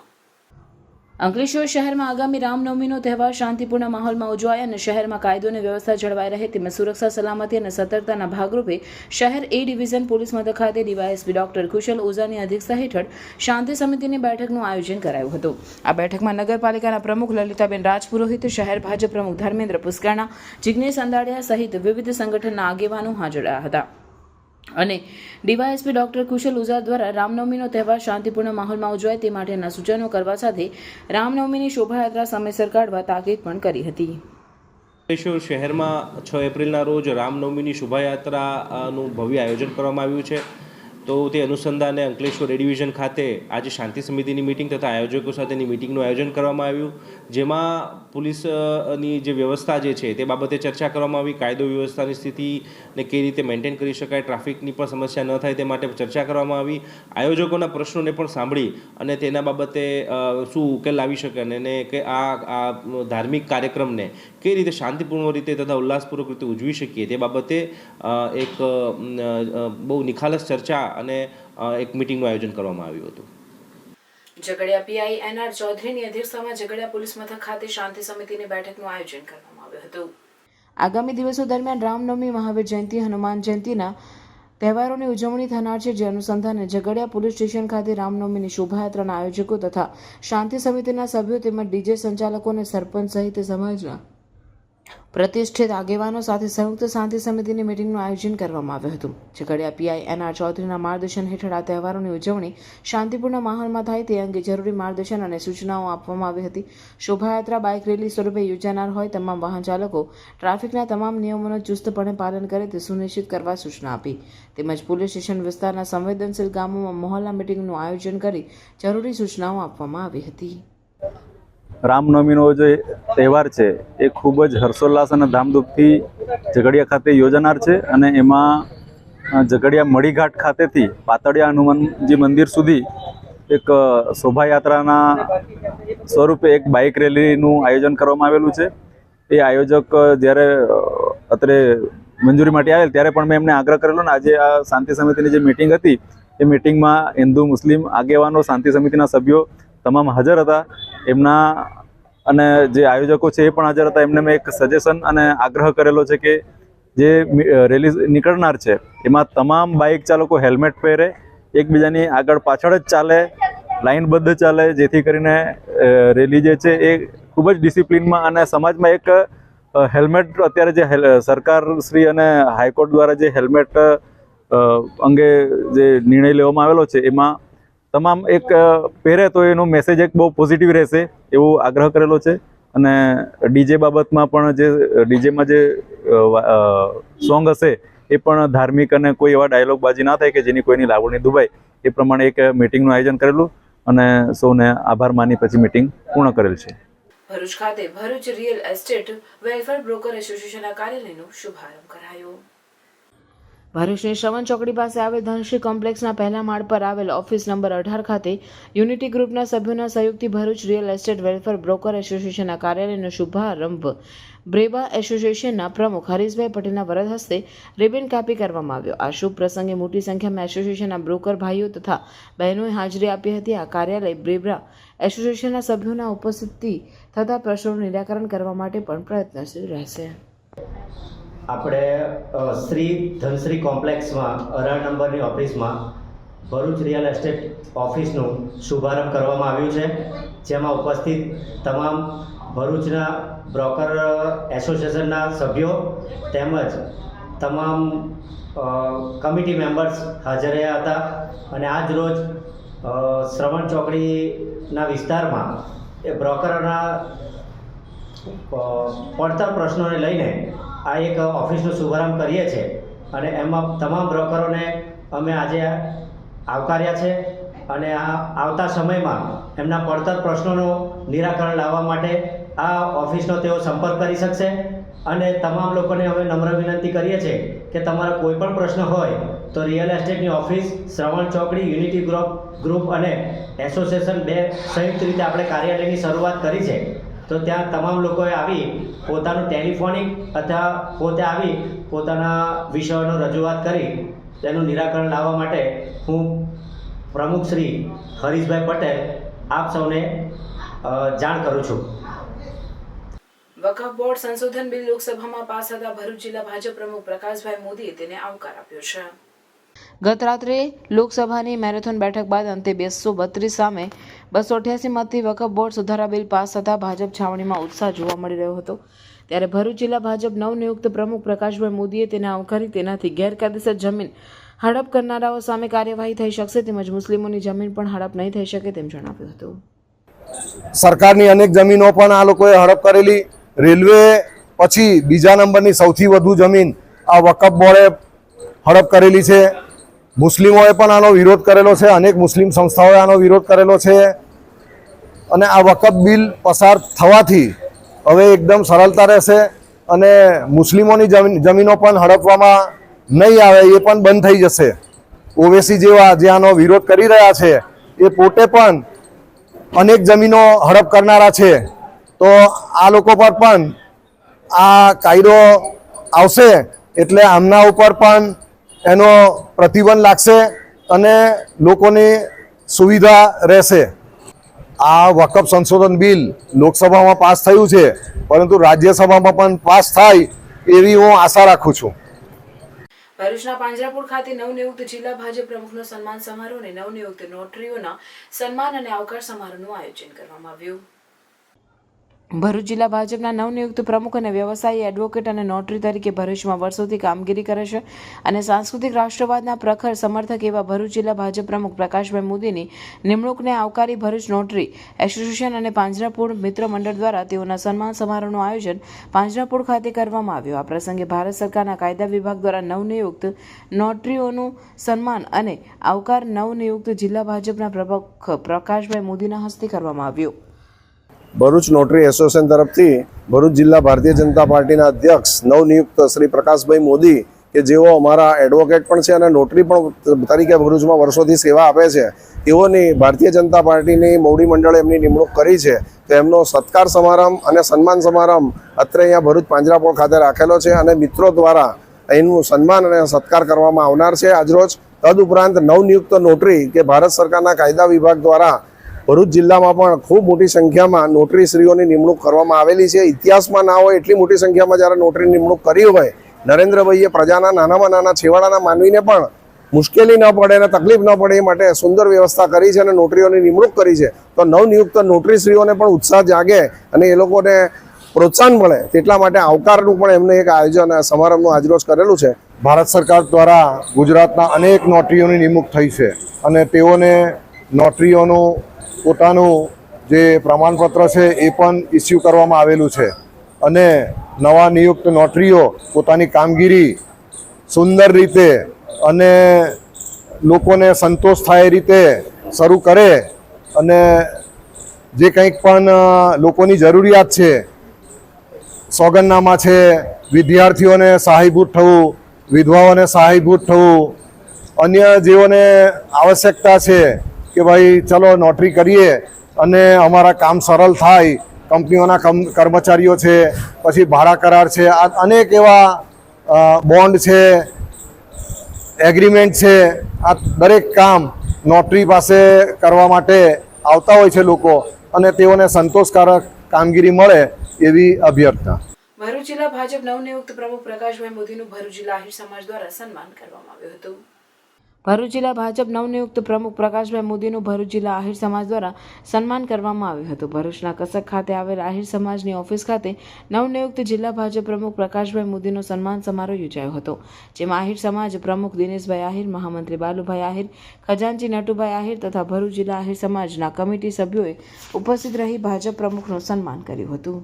S1: અંકલેશ્વર શહેરમાં આગામી રામનવમીનો તહેવાર શાંતિપૂર્ણ માહોલમાં ઉજવાય અને શહેરમાં કાયદો અને વ્યવસ્થા જળવાઈ રહે તેમજ સુરક્ષા સલામતી અને સતર્કતાના ભાગરૂપે શહેર એ ડિવિઝન પોલીસ મથક ખાતે ડીવાયએસપી ડોક્ટર કુશલ ઓઝાની અધ્યક્ષતા હેઠળ શાંતિ સમિતિની બેઠકનું આયોજન કરાયું હતું. આ બેઠકમાં નગરપાલિકાના પ્રમુખ લલિતાબેન રાજપુરોહિત, શહેર ભાજપ પ્રમુખ ધર્મેન્દ્ર પુષ્કરણા, જિગ્નેશ અંદાડિયા સહિત વિવિધ સંગઠનના આગેવાનો હાજર રહ્યા હતા અને ડીવાયએસપી ડોક્ટર કુશલ ઓઝા દ્વારા રામનવમીનો તહેવાર શાંતિપૂર્ણ માહોલમાં ઉજવાય તે માટેના સૂચનો કરવા સાથે રામનવમીની શોભાયાત્રા સમયસર કાઢવા તાકીદ પણ કરી હતી.
S16: અંકલેશ્વર શહેરમાં 6 એપ્રિલના રોજ રામનવમીની શોભાયાત્રાનું ભવ્ય આયોજન કરવામાં આવ્યું છે. તો તે અનુસંધાને અંકલેશ્વર એ ડિવિઝન ખાતે આજે શાંતિ સમિતિની મિટિંગ તથા આયોજકો સાથેની મિટિંગનું આયોજન કરવામાં આવ્યું, જેમાં પોલીસની જે વ્યવસ્થા જે છે તે બાબતે ચર્ચા કરવામાં આવી. કાયદો વ્યવસ્થાની સ્થિતિને કઈ રીતે મેન્ટેન કરી શકાય, ટ્રાફિકની પણ સમસ્યા ન થાય તે માટે ચર્ચા કરવામાં આવી. આયોજકોના પ્રશ્નોને પણ સાંભળી અને તેના બાબતે શું ઉકેલ લાવી શકે અને કે આ ધાર્મિક કાર્યક્રમને કઈ રીતે શાંતિપૂર્ણ રીતે તથા ઉલ્લાસપૂર્વક રીતે ઉજવી શકીએ તે બાબતે એક બહુ નિખાલસ ચર્ચા અને એક મિટિંગનું આયોજન કરવામાં આવ્યું હતું.
S1: ઝઘડિયા પીઆઈ એનઆર ચૌધરીની અધ્યક્ષતામાં ઝઘડિયા પોલીસ મથક ખાતે શાંતિ સમિતિની બેઠકનું આયોજન કરવામાં આવ્યું હતું. આગામી દિવસો દરમિયાન રામનવમી, મહાવીર જયંતિ, હનુમાન જયંતિના તહેવારોની ઉજવણી થનાર છે, જે અનુસંધાને ઝઘડિયા પોલીસ સ્ટેશન ખાતે રામનવમીની શોભાયાત્રાના આયોજકો તથા શાંતિ સમિતિના સભ્યો તેમજ ડીજે સંચાલકો અને સરપંચ સહિત સમાજના પ્રતિષ્ઠિત આગેવાનો સાથે સંયુક્ત શાંતિ સમિતિની મિટિંગનું આયોજન કરવામાં આવ્યું હતું. ઝઘડિયા પીઆઈ એનઆર ચૌધરીના માર્ગદર્શન હેઠળ આ તહેવારોની ઉજવણી શાંતિપૂર્ણ માહોલમાં થાય તે અંગે જરૂરી માર્ગદર્શન અને સૂચનાઓ આપવામાં આવી હતી. શોભાયાત્રા બાઇક રેલી સ્વરૂપે યોજાનાર હોય તમામ વાહન ચાલકો ટ્રાફિકના તમામ નિયમોનું ચુસ્તપણે પાલન કરે તે સુનિશ્ચિત કરવા સૂચના આપી. તેમજ પોલીસ સ્ટેશન વિસ્તારના સંવેદનશીલ ગામોમાં મોહલ્લા મિટિંગનું આયોજન કરી જરૂરી સૂચનાઓ આપવામાં આવી હતી.
S17: રામનવમીનો જે તહેવાર છે એ ખૂબ જ હર્ષોલ્લાસ અને ધામધૂમથી ઝઘડિયા ખાતે યોજાનાર છે અને એમાં ઝઘડિયા મણીઘાટ ખાતેથી પાતળિયા હનુમાનજી મંદિર સુધી એક શોભાયાત્રાના સ્વરૂપે એક બાઇક રેલીનું આયોજન કરવામાં આવેલું છે. એ આયોજક જ્યારે અત્રે મંજૂરી માટે આવેલ ત્યારે પણ મેં એમને આગ્રહ કરેલો ને આજે આ શાંતિ સમિતિની જે મિટિંગ હતી એ મિટિંગમાં હિન્દુ મુસ્લિમ આગેવાનો, શાંતિ સમિતિના સભ્યો તમામ હાજર હતા. એમના અને જે આયોજકો છે એ પણ હાજર હતા. એમને મેં એક સજેશન અને આગ્રહ કરેલો છે કે જે રેલી નીકળનાર છે એમાં તમામ બાઇક ચાલકો હેલ્મેટ પહેરે, એકબીજાની આગળ પાછળ જ ચાલે, લાઇનબદ્ધ ચાલે, જેથી કરીને રેલી જે છે એ ખૂબ જ ડિસિપ્લિનમાં અને સમાજમાં એક હેલ્મેટ અત્યારે જે સરકારશ્રી અને હાઈકોર્ટ દ્વારા જે હેલ્મેટ અંગે જે નિર્ણય લેવામાં આવેલો છે એમાં તમામ એક પહેરે તો એનો મેસેજ એક બહુ પોઝિટિવ રહેશે એવો આગ્રહ કરેલો છે. અને ડીજે બાબતમાં પણ જે ડીજેમાં જે સોંગ હશે એ પણ ધાર્મિક અને કોઈ એવા ડાયલોગબાજી ના થાય કે જેની કોઈની લાગણી દુભાય એ પ્રમાણે એક મિટિંગનું આયોજન કરેલું અને સૌને આભાર માની પછી મિટિંગ પૂર્ણ કરેલ છે.
S1: ભરૂચ ખાતે Bharuch real estate welfare broker એસોસિએશનના કાર્યાલયનો શુભારંભ કરાયો. ભરૂચની શ્રવણ ચોકડી પાસે આવેલ ધનશ્રી કોમ્પ્લેક્સના પહેલા માળ પર આવેલ ઓફિસ નંબર 18 ખાતે યુનિટી ગ્રુપના સભ્યોના સહયોગથી Bharuch real estate welfare broker એસોસિએશનના કાર્યાલયનો શુભારંભ બ્રેબા એસોસિએશનના પ્રમુખ હરીશભાઈ પટેલના વરદ હસ્તે રિબન કાપી કરવામાં આવ્યો. આ શુભ પ્રસંગે મોટી સંખ્યામાં એસોસિએશનના બ્રોકર ભાઈઓ તથા બહેનોએ હાજરી આપી હતી. આ કાર્યાલય બ્રેબા એસોસિએશનના સભ્યોના ઉપસ્થિતિ થતા પ્રશ્નોનું નિરાકરણ કરવા માટે પણ પ્રયત્નશીલ રહેશે.
S18: આપણે શ્રી ધનશ્રી કોમ્પ્લેક્સમાં 18 નંબરની ઓફિસમાં ભરૂચ રિયલ એસ્ટેટ ઓફિસનું શુભારંભ કરવામાં આવ્યું છે, જેમાં ઉપસ્થિત તમામ ભરૂચના બ્રોકર એસોસિએશનના સભ્યો તેમજ તમામ કમિટી મેમ્બર્સ હાજર રહ્યા હતા. અને આજ રોજ શ્રવણ ચોકડીના વિસ્તારમાં એ બ્રોકરોના પડતર પ્રશ્નોને લઈને આ એક ઓફિસનો શુભારંભ કરીએ છીએ અને એમાં તમામ બ્રોકરોને અમે આજે આવકાર્યા છે અને આ આવતા સમયમાં એમના પડતર પ્રશ્નોનું નિરાકરણ લાવવા માટે આ ઓફિસનો તેઓ સંપર્ક કરી શકશે. અને તમામ લોકોને અમે નમ્ર વિનંતી કરીએ છીએ કે તમારા કોઈ પણ પ્રશ્ન હોય તો રિયલ એસ્ટેટની ઓફિસ શ્રવણ ચોકડી યુનિટી ગ્રુપ અને એસોસિએશન બે સંયુક્ત રીતે આપણે કાર્યાલયની શરૂઆત કરી છે. તો ત્યાં તમામ લોકોએ આવી પોતાનું ટેલિફોનિક અથવા પોતે આવી પોતાના વિષયોનો રજૂઆત કરી તેનું નિરાકરણ લાવવા માટે હું પ્રમુખ શ્રી હરીશભાઈ પટેલ આપ સૌને જાણ કરું છું.
S1: વકફ બોર્ડ સંશોધન બિલ લોકસભામાં પાસ થતા ભરૂચ જિલ્લા ભાજપ પ્રમુખ પ્રકાશભાઈ મોદીએ તેને આવકાર આપ્યો છે. ગત રાત્રે લોકસભાની મેરેથોન બેઠક બાદ અંતે 232 સામે 288 મતથી વકફ બોર્ડ સુધારા બિલ પાસ થતા ભાજપ છાવણીમાં ઉત્સાહ જોવા મળી રહ્યો હતો. ત્યારે ભરૂચ જિલ્લા ભાજપ નવનિયુક્ત પ્રમુખ પ્રકાશભાઈ મોદીએ તેને આવકારી તેનાથી ગેરકાયદેસર જમીન હડપ કરનારાઓ સામે કાર્યવાહી થઈ શકશે તેમજ મુસ્લિમોની જમીન પણ હડપ નહીં થઈ શકે તેમ જણાવ્યું હતું.
S3: સરકારની અનેક જમીનો પણ આ લોકોએ હડપ કરેલી. રેલવે પછી બીજા નંબરની સૌથી વધુ જમીન આ વકફ બોર્ડે હડપ કરેલી છે. મુસ્લિમોએ પણ આનો વિરોધ કરેલો છે, અનેક મુસ્લિમ સંસ્થાઓએ આનો વિરોધ કરેલો છે. અને આ વકફ બિલ પસાર થવાથી હવે એકદમ સરળતા રહેશે અને મુસ્લિમોની જમીનો પણ હડપવામાં નહીં આવે, એ પણ બંધ થઈ જશે. ઓવેસી જેવા જે આનો વિરોધ કરી રહ્યા છે એ પોતે પણ અનેક જમીનો હડપ કરનારા છે. તો આ લોકો પર પણ આ કાયદો આવશે એટલે આમના ઉપર પણ એનો પ્રતિબંધ લાગશે અને લોકોની સુવિધા રહેશે. આ વકફ સંશોધન બિલ લોકસભામાં પાસ થયું છે, પરંતુ રાજ્યસભામાં પણ પાસ થાય એવી હું આશા રાખું છું.
S1: ભરૂચના પાંજરાપોળ ખાતે નવનિયુક્ત જિલ્લા ભાજપ પ્રમુખનો સન્માન સમારોહ અને નવનિયુક્ત નોટરીઓના સન્માન અને આવકાર સમારોહનું આયોજન કરવામાં આવ્યું. ભરૂચ જિલ્લા ભાજપના નવનિયુક્ત પ્રમુખ અને વ્યવસાયી એડવોકેટ અને નોટરી તરીકે ભરૂચમાં વર્ષોથી કામગીરી કરે છે અને સાંસ્કૃતિક રાષ્ટ્રવાદના પ્રખર સમર્થક એવા ભરૂચ જિલ્લા ભાજપ પ્રમુખ પ્રકાશભાઈ મોદીની નિમણૂકને આવકારી ભરૂચ નોટરી એસોસિએશન અને પાંજરાપોળ મિત્ર મંડળ દ્વારા તેઓના સન્માન સમારોહનું આયોજન પાંજરાપોળ ખાતે કરવામાં આવ્યું. આ પ્રસંગે ભારત સરકારના કાયદા વિભાગ દ્વારા નવનિયુક્ત નોટરીઓનું સન્માન અને આવકાર નવનિયુક્ત જિલ્લા ભાજપના પ્રમુખ પ્રકાશભાઈ મોદીના હસ્તે કરવામાં આવ્યું.
S3: ભરૂચ નોટરી એસોસિએશન તરફથી ભરૂચ જિલ્લા ભારતીય જનતા પાર્ટીના અધ્યક્ષ નવનિયુક્ત શ્રી પ્રકાશભાઈ મોદી કે જેઓ અમારા એડવોકેટ પણ છે અને નોટરી પણ તરીકે ભરૂચમાં વર્ષોથી સેવા આપે છે, તેઓની ભારતીય જનતા પાર્ટીની મોવડી મંડળે એમની નિમણૂક કરી છે. તો એમનો સત્કાર સમારંભ અને સન્માન સમારંભ અત્રે અહીંયા ભરૂચ પાંજરાપોળ ખાતે રાખેલો છે અને મિત્રો દ્વારા એનું સન્માન અને સત્કાર કરવામાં આવનાર છે આજરોજ. તદુપરાંત નવનિયુક્ત નોટરી કે ભારત સરકારના કાયદા વિભાગ દ્વારા ભરૂચ જિલ્લામાં પણ ખૂબ મોટી સંખ્યામાં નોટરીશ્રીઓની નિમણૂક કરવામાં આવેલી છે. ઇતિહાસમાં ના હોય એટલી મોટી સંખ્યામાં જ્યારે નોટરી નિમણૂક કરી હોય, નરેન્દ્રભાઈએ પ્રજાના નાનામાં નાના છેવાડાના માનવીને પણ મુશ્કેલી ન પડે અને તકલીફ ન પડે એ માટે સુંદર વ્યવસ્થા કરી છે અને નોટરીઓની નિમણૂક કરી છે. તો નવનિયુક્ત નોટરીશ્રીઓને પણ ઉત્સાહ જાગે અને એ લોકોને પ્રોત્સાહન મળે તેટલા માટે આવકારનું પણ એમને એક આયોજન સમારંભનું આજરોજ કરેલું છે. ભારત સરકાર દ્વારા ગુજરાતના અનેક નોટરીઓની નિમણૂક થઈ છે અને તેઓને નોટરીઓનું પોતાનું જે પ્રમાણપત્ર છે એ પણ ઇસ્યુ કરવામાં આવેલું છે અને નવા નિયુક્ત નોટરીઓ પોતાની કામગીરી સુંદર રીતે અને લોકોને સંતોષ થાય એ રીતે શરૂ કરે અને જે કંઈક પણ લોકોની જરૂરિયાત છે, સોગંદનામા છે, વિદ્યાર્થીઓને સહાયભૂત થવું, વિધવાઓને સહાયભૂત થવું, અન્ય જેઓને આવશ્યકતા છે કે ભાઈ ચલો નોટરી કરીએ અને અમારા કામ સરળ થાય, કંપનીઓના કર્મચારીઓ છે, પછી ભાડા કરાર છે, આ અનેક એવા બોન્ડ છે, એગ્રીમેન્ટ છે, આ દરેક કામ નોટરી પાસે કરવા માટે આવતા હોય છે લોકો અને તેઓને સંતોષકારક કામગીરી મળે એવી અભ્યર્થના.
S1: ભરૂચ જિલ્લા ભાજપ નવનિયુક્ત પ્રમુખ પ્રકાશભાઈ મોદીનું ભરૂચ જિલ્લા આહિર સમાજ દ્વારા સન્માન કરવામાં આવ્યું હતું. ભરૂચ જિલ્લા ભાજપ નવનિયુક્ત પ્રમુખ પ્રકાશભાઈ મોદીનું ભરૂચ જિલ્લા આહિર સમાજ દ્વારા સન્માન કરવામાં આવ્યું હતું. ભરૂચના કસક ખાતે આવેલ આહિર સમાજની ઓફિસ ખાતે નવનિયુક્ત જિલ્લા ભાજપ પ્રમુખ પ્રકાશભાઈ મોદીનો સન્માન સમારોહ યોજાયો હતો, જેમાં આહિર સમાજ પ્રમુખ દિનેશભાઈ આહિર, મહામંત્રી બાલુભાઈ આહિર, ખજાનચી નટુભાઈ આહિર તથા ભરૂચ જિલ્લા આહિર સમાજના કમિટી સભ્યોએ ઉપસ્થિત રહી ભાજપ પ્રમુખનું સન્માન કર્યું હતું.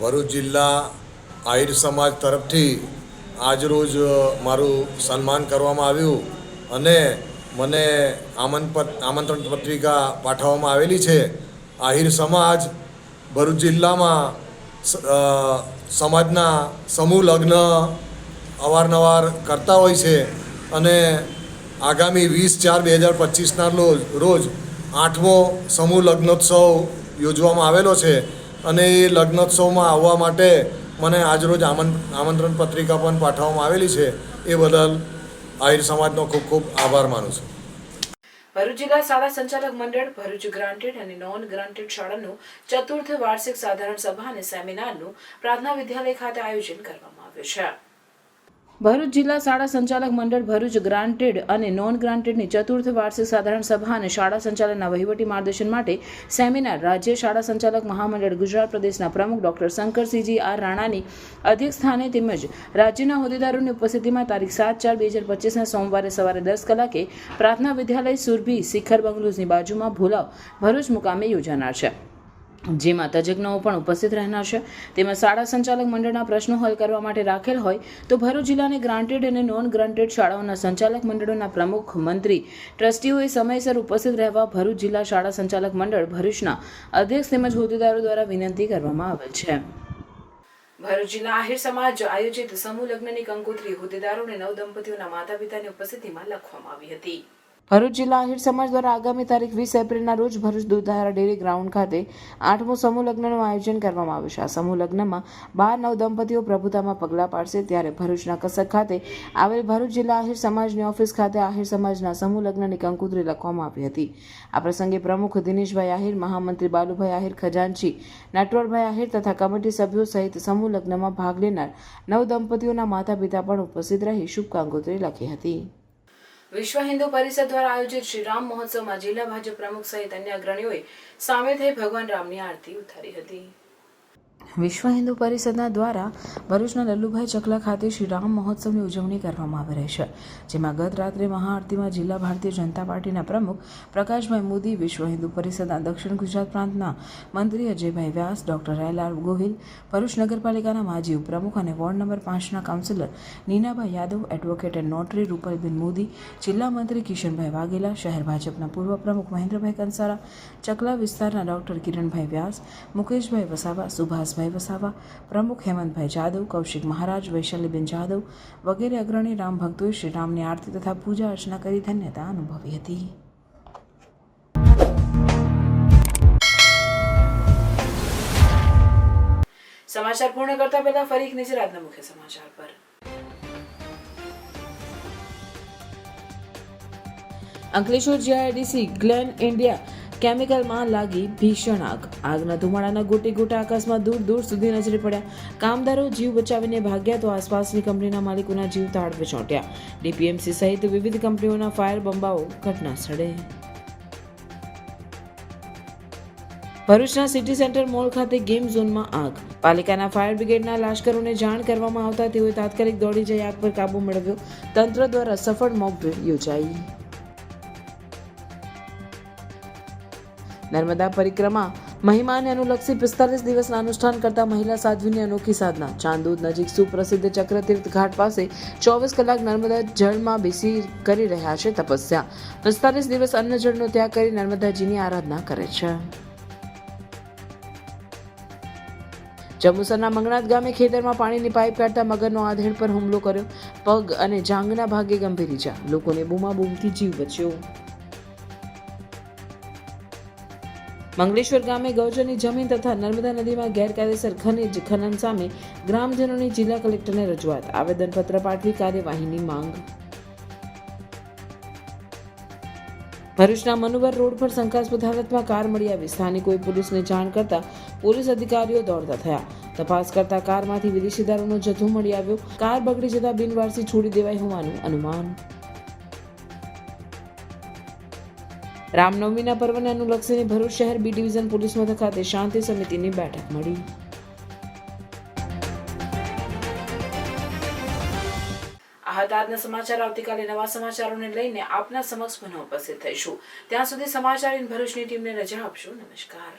S19: ભરૂચ જિલ્લા આહિર સમાજ તરફથી આજરોજ મારું સન્માન કરવામાં આવ્યું અને મને આમંત્રણ પત્રિકા પાઠવવામાં આવેલી છે. આહિર સમાજ ભરૂચ જિલ્લામાં સમાજના સમૂહ લગ્ન અવારનવાર કરતા હોય છે અને આગામી 20/4/2025ના રોજ 8મો સમૂહ લગ્નોત્સવ યોજવામાં આવેલો છે અને એ લગ્નોત્સવમાં આવવા માટે મને આજરોજ આમંત્રણ પત્રિકા પણ પાઠવવામાં આવેલી છે. એ બદલ આહિર સમાજનો ખૂબ ખૂબ આભાર માનું છું.
S1: ભરૂચ જિલ્લા શાળા સંચાલક મંડળ ભરૂચ ગ્રાન્ટેડ અને નોન ગ્રાન્ટેડ શાળાનું ચતુર્થ વાર્ષિક સાધારણ સભા અને સેમિનારનું પ્રાર્થના વિદ્યાલય ખાતે આયોજન કરવામાં આવ્યું છે. ભરૂચ જિલ્લા શાળા સંચાલક મંડળ ભરૂચ ગ્રાન્ટેડ અને નોન ગ્રાન્ટેડની ચતુર્થ વાર્ષિક સાધારણ સભા અને શાળા સંચાલનના વહીવટી માર્ગદર્શન માટે સેમિનાર રાજ્ય શાળા સંચાલક મહામંડળ ગુજરાત પ્રદેશના પ્રમુખ ડોક્ટર શંકરસિંહજી આર રાણાની અધ્યક્ષસ્થાને તેમજ રાજ્યના હોદ્દેદારોની ઉપસ્થિતિમાં તારીખ 7/4/2025ના સોમવારે સવારે 10 કલાકે પ્રાર્થના વિદ્યાલય સુરભી શિખર બંગલોઝની બાજુમાં ભોલાવ ભરૂચ મુકામે યોજાનાર છે, જેમાં તજજ્ઞો પણ ઉપસ્થિત રહેનાર છે. તેમાં શાળા સંચાલક મંડળના પ્રશ્નો હલ કરવા માટે રાખેલ હોય તો ભરૂચ જિલ્લાની ગ્રાન્ટેડ અને નોન ગ્રાન્ટેડ શાળાઓના સંચાલક મંડળોના પ્રમુખ, મંત્રી, ટ્રસ્ટીઓએ સમયસર ઉપસ્થિત રહેવા ભરૂચ જિલ્લા શાળા સંચાલક મંડળ ભરૂચના અધ્યક્ષ તેમજ હોદ્દેદારો દ્વારા વિનંતી કરવામાં આવેલ છે. ભરૂચ જિલ્લા આહિર સમાજ આયોજિત સમૂહ લગ્નની કંકોત્રી હોદ્દેદારોને નવદંપતીઓના માતા પિતાની ઉપસ્થિતિમાં લખવામાં આવી હતી. ભરૂચ જિલ્લા આહિર સમાજ દ્વારા આગામી તારીખ 20 એપ્રિલના રોજ ભરૂચ દૂધધારા ડેરી ગ્રાઉન્ડ ખાતે 8મો સમૂહ લગ્નનું આયોજન કરવામાં આવ્યું છે. આ સમૂહ લગ્નમાં 12 નવદંપતીઓ પ્રભુતામાં પગલાં પાડશે. ત્યારે ભરૂચના કસક ખાતે આવેલ ભરૂચ જિલ્લા આહિર સમાજની ઓફિસ ખાતે આહિર સમાજના સમૂહ લગ્નની કંકોત્રી લખવામાં આવી હતી. આ પ્રસંગે પ્રમુખ દિનેશભાઈ આહિર, મહામંત્રી બાલુભાઈ આહિર, ખજાનચી નટવરભાઈ આહિર તથા કમિટી સભ્યો સહિત સમૂહ લગ્નમાં ભાગ લેનાર નવદંપતીઓના માતા પિતા પણ ઉપસ્થિત રહી શુભ કંકોત્રી લખી હતી. વિશ્વ હિન્દુ પરિષદ દ્વારા આયોજિત શ્રી રામ મહોત્સવમાં જિલ્લા ભાજપ પ્રમુખ સહિત અન્ય અગ્રણીઓએ સામેલ થઈ ભગવાન રામની આરતી ઉતારી હતી. વિશ્વ હિન્દુ પરિષદના દ્વારા ભરૂચના લલ્લુભાઈ ચકલા ખાતે શ્રી રામ મહોત્સવની ઉજવણી કરવામાં આવી રહી છે, જેમાં ગત રાત્રે મહાઆરતીમાં જિલ્લા ભારતીય જનતા પાર્ટીના પ્રમુખ પ્રકાશભાઈ મોદી, વિશ્વ હિન્દુ પરિષદના દક્ષિણ ગુજરાત પ્રાંતના મંત્રી અજયભાઈ વ્યાસ, ડોક્ટર એલ.આર. ગોહિલ, ભરૂચ નગરપાલિકાના માજી ઉપપ્રમુખ અને વોર્ડ નંબર 5ના councillor Ninabhai Yadav, advocate and notary Rupalben Modi, જિલ્લા મંત્રી કિશનભાઈ વાઘેલા, શહેર ભાજપના પૂર્વ પ્રમુખ મહેન્દ્રભાઈ કંસારા, ચકલા વિસ્તારના ડોક્ટર કિરણભાઈ વ્યાસ, મુકેશભાઈ વસાવા, સુભાષભાઈ વસાવા, પ્રમુખ હેમંતભાઈ જાદવ, કૌશિક મહારાજ, વૈશાલીબેન જાદવ વગેરે અગ્રણી રામ ભક્તોએ શ્રી રામની આરતી તથા પૂજા અર્ચના કરી ધન્યતા અનુભવી હતી. સમાચાર પૂર્ણ કરતા પહેલા ફરી એક નજર આજના મુખ્ય સમાચાર પર. અંકલેશ્વર જીઆઈડીસી ગ્લેન ઇન્ડિયા કેમિકલમાં લાગી ભીષણ આગ. આગના ધુમાડાના ગોટે ગોટા આકાશમાં દૂર દૂર સુધી નજરે પડ્યા. કામદારો જીવ બચાવીને ભાગ્યા તો આસપાસની કંપનીના માલિકોના જીવ તાળવે ચોંટ્યા. ડીપીએમસી સહિત વિવિધ કંપનીઓના ફાયર બંબાઓ ઘટના સ્થળે. ભરૂચના સિટી સેન્ટર મોલ ખાતે ગેમ ઝોનમાં આગ. પાલિકાના ફાયર બ્રિગેડના લાશ્કરોને જાણ કરવામાં આવતા તેઓએ તાત્કાલિક દોડી જઈ આગ પર કાબુ મેળવ્યો. તંત્ર દ્વારા સફળ મોક ડ્રીલ યોજાઈ. નર્મદા પરિક્રમા મહિમાને અનુલક્ષી 45 દિવસના અનુષ્ઠાન કરતા મહિલા સાધ્વીની અનોખી સાધના. ચાંદોદ નજીક સુપ્રસિદ્ધ ચક્રતીર્થ ઘાટ પાસે 24 કલાક નર્મદા જળમાં બેસી કરી રહ્યા છે તપસ્યા. 45 દિવસ અન્ન જળનો ત્યાગ કરી નર્મદાજીની આરાધના કરે છે. જંબુસરના મંગનાથ ગામે ખેતરમાં પાણીની પાઇપ કાઢતા મગરનો આધેડ પર હુમલો કર્યો. પગ અને જાંઘના ભાગે ગંભીર ઈજા. લોકોને બૂમાબૂમથી જીવ બચ્યો. મંગલેશ્વર ગામે ગૌચરની જમીન તથા નર્મદા નદીમાં ગેરકાયદેસર ખનીજ ખનન સામે ગ્રામજનોની જિલ્લા કલેક્ટરને રજૂઆત. આવેદનપત્ર પાઠવી કાર્યવાહીની માંગ. ભરૂચના મનુબર રોડ પર શંકાસ્પદ હાલતમાં કાર મળી આવી. સ્થાનિકોએ પોલીસને જાણ કરતા પોલીસ અધિકારીઓ દોડતા થયા. તપાસ કરતા કારમાંથી વિદેશી દારૂનો જથ્થો મળી આવ્યો. કાર બગડી જતા બિનવારસી છોડી દેવાઈ હોવાનું અનુમાન. રામનવમીના પર્વને અનુલક્ષીને ભરૂચ શહેર બી ડિવિઝન પોલીસ મથક ખાતે શાંતિ સમિતિની બેઠક મળી. આ હતા આજના સમાચાર. આવતીકાલે નવા સમાચારોને લઈને આપના સમક્ષ પુનઃ ઉપસ્થિત થઈશું. ત્યાં સુધી સમાચાર ઇન ભરૂચની ટીમને રજા આપશો. નમસ્કાર.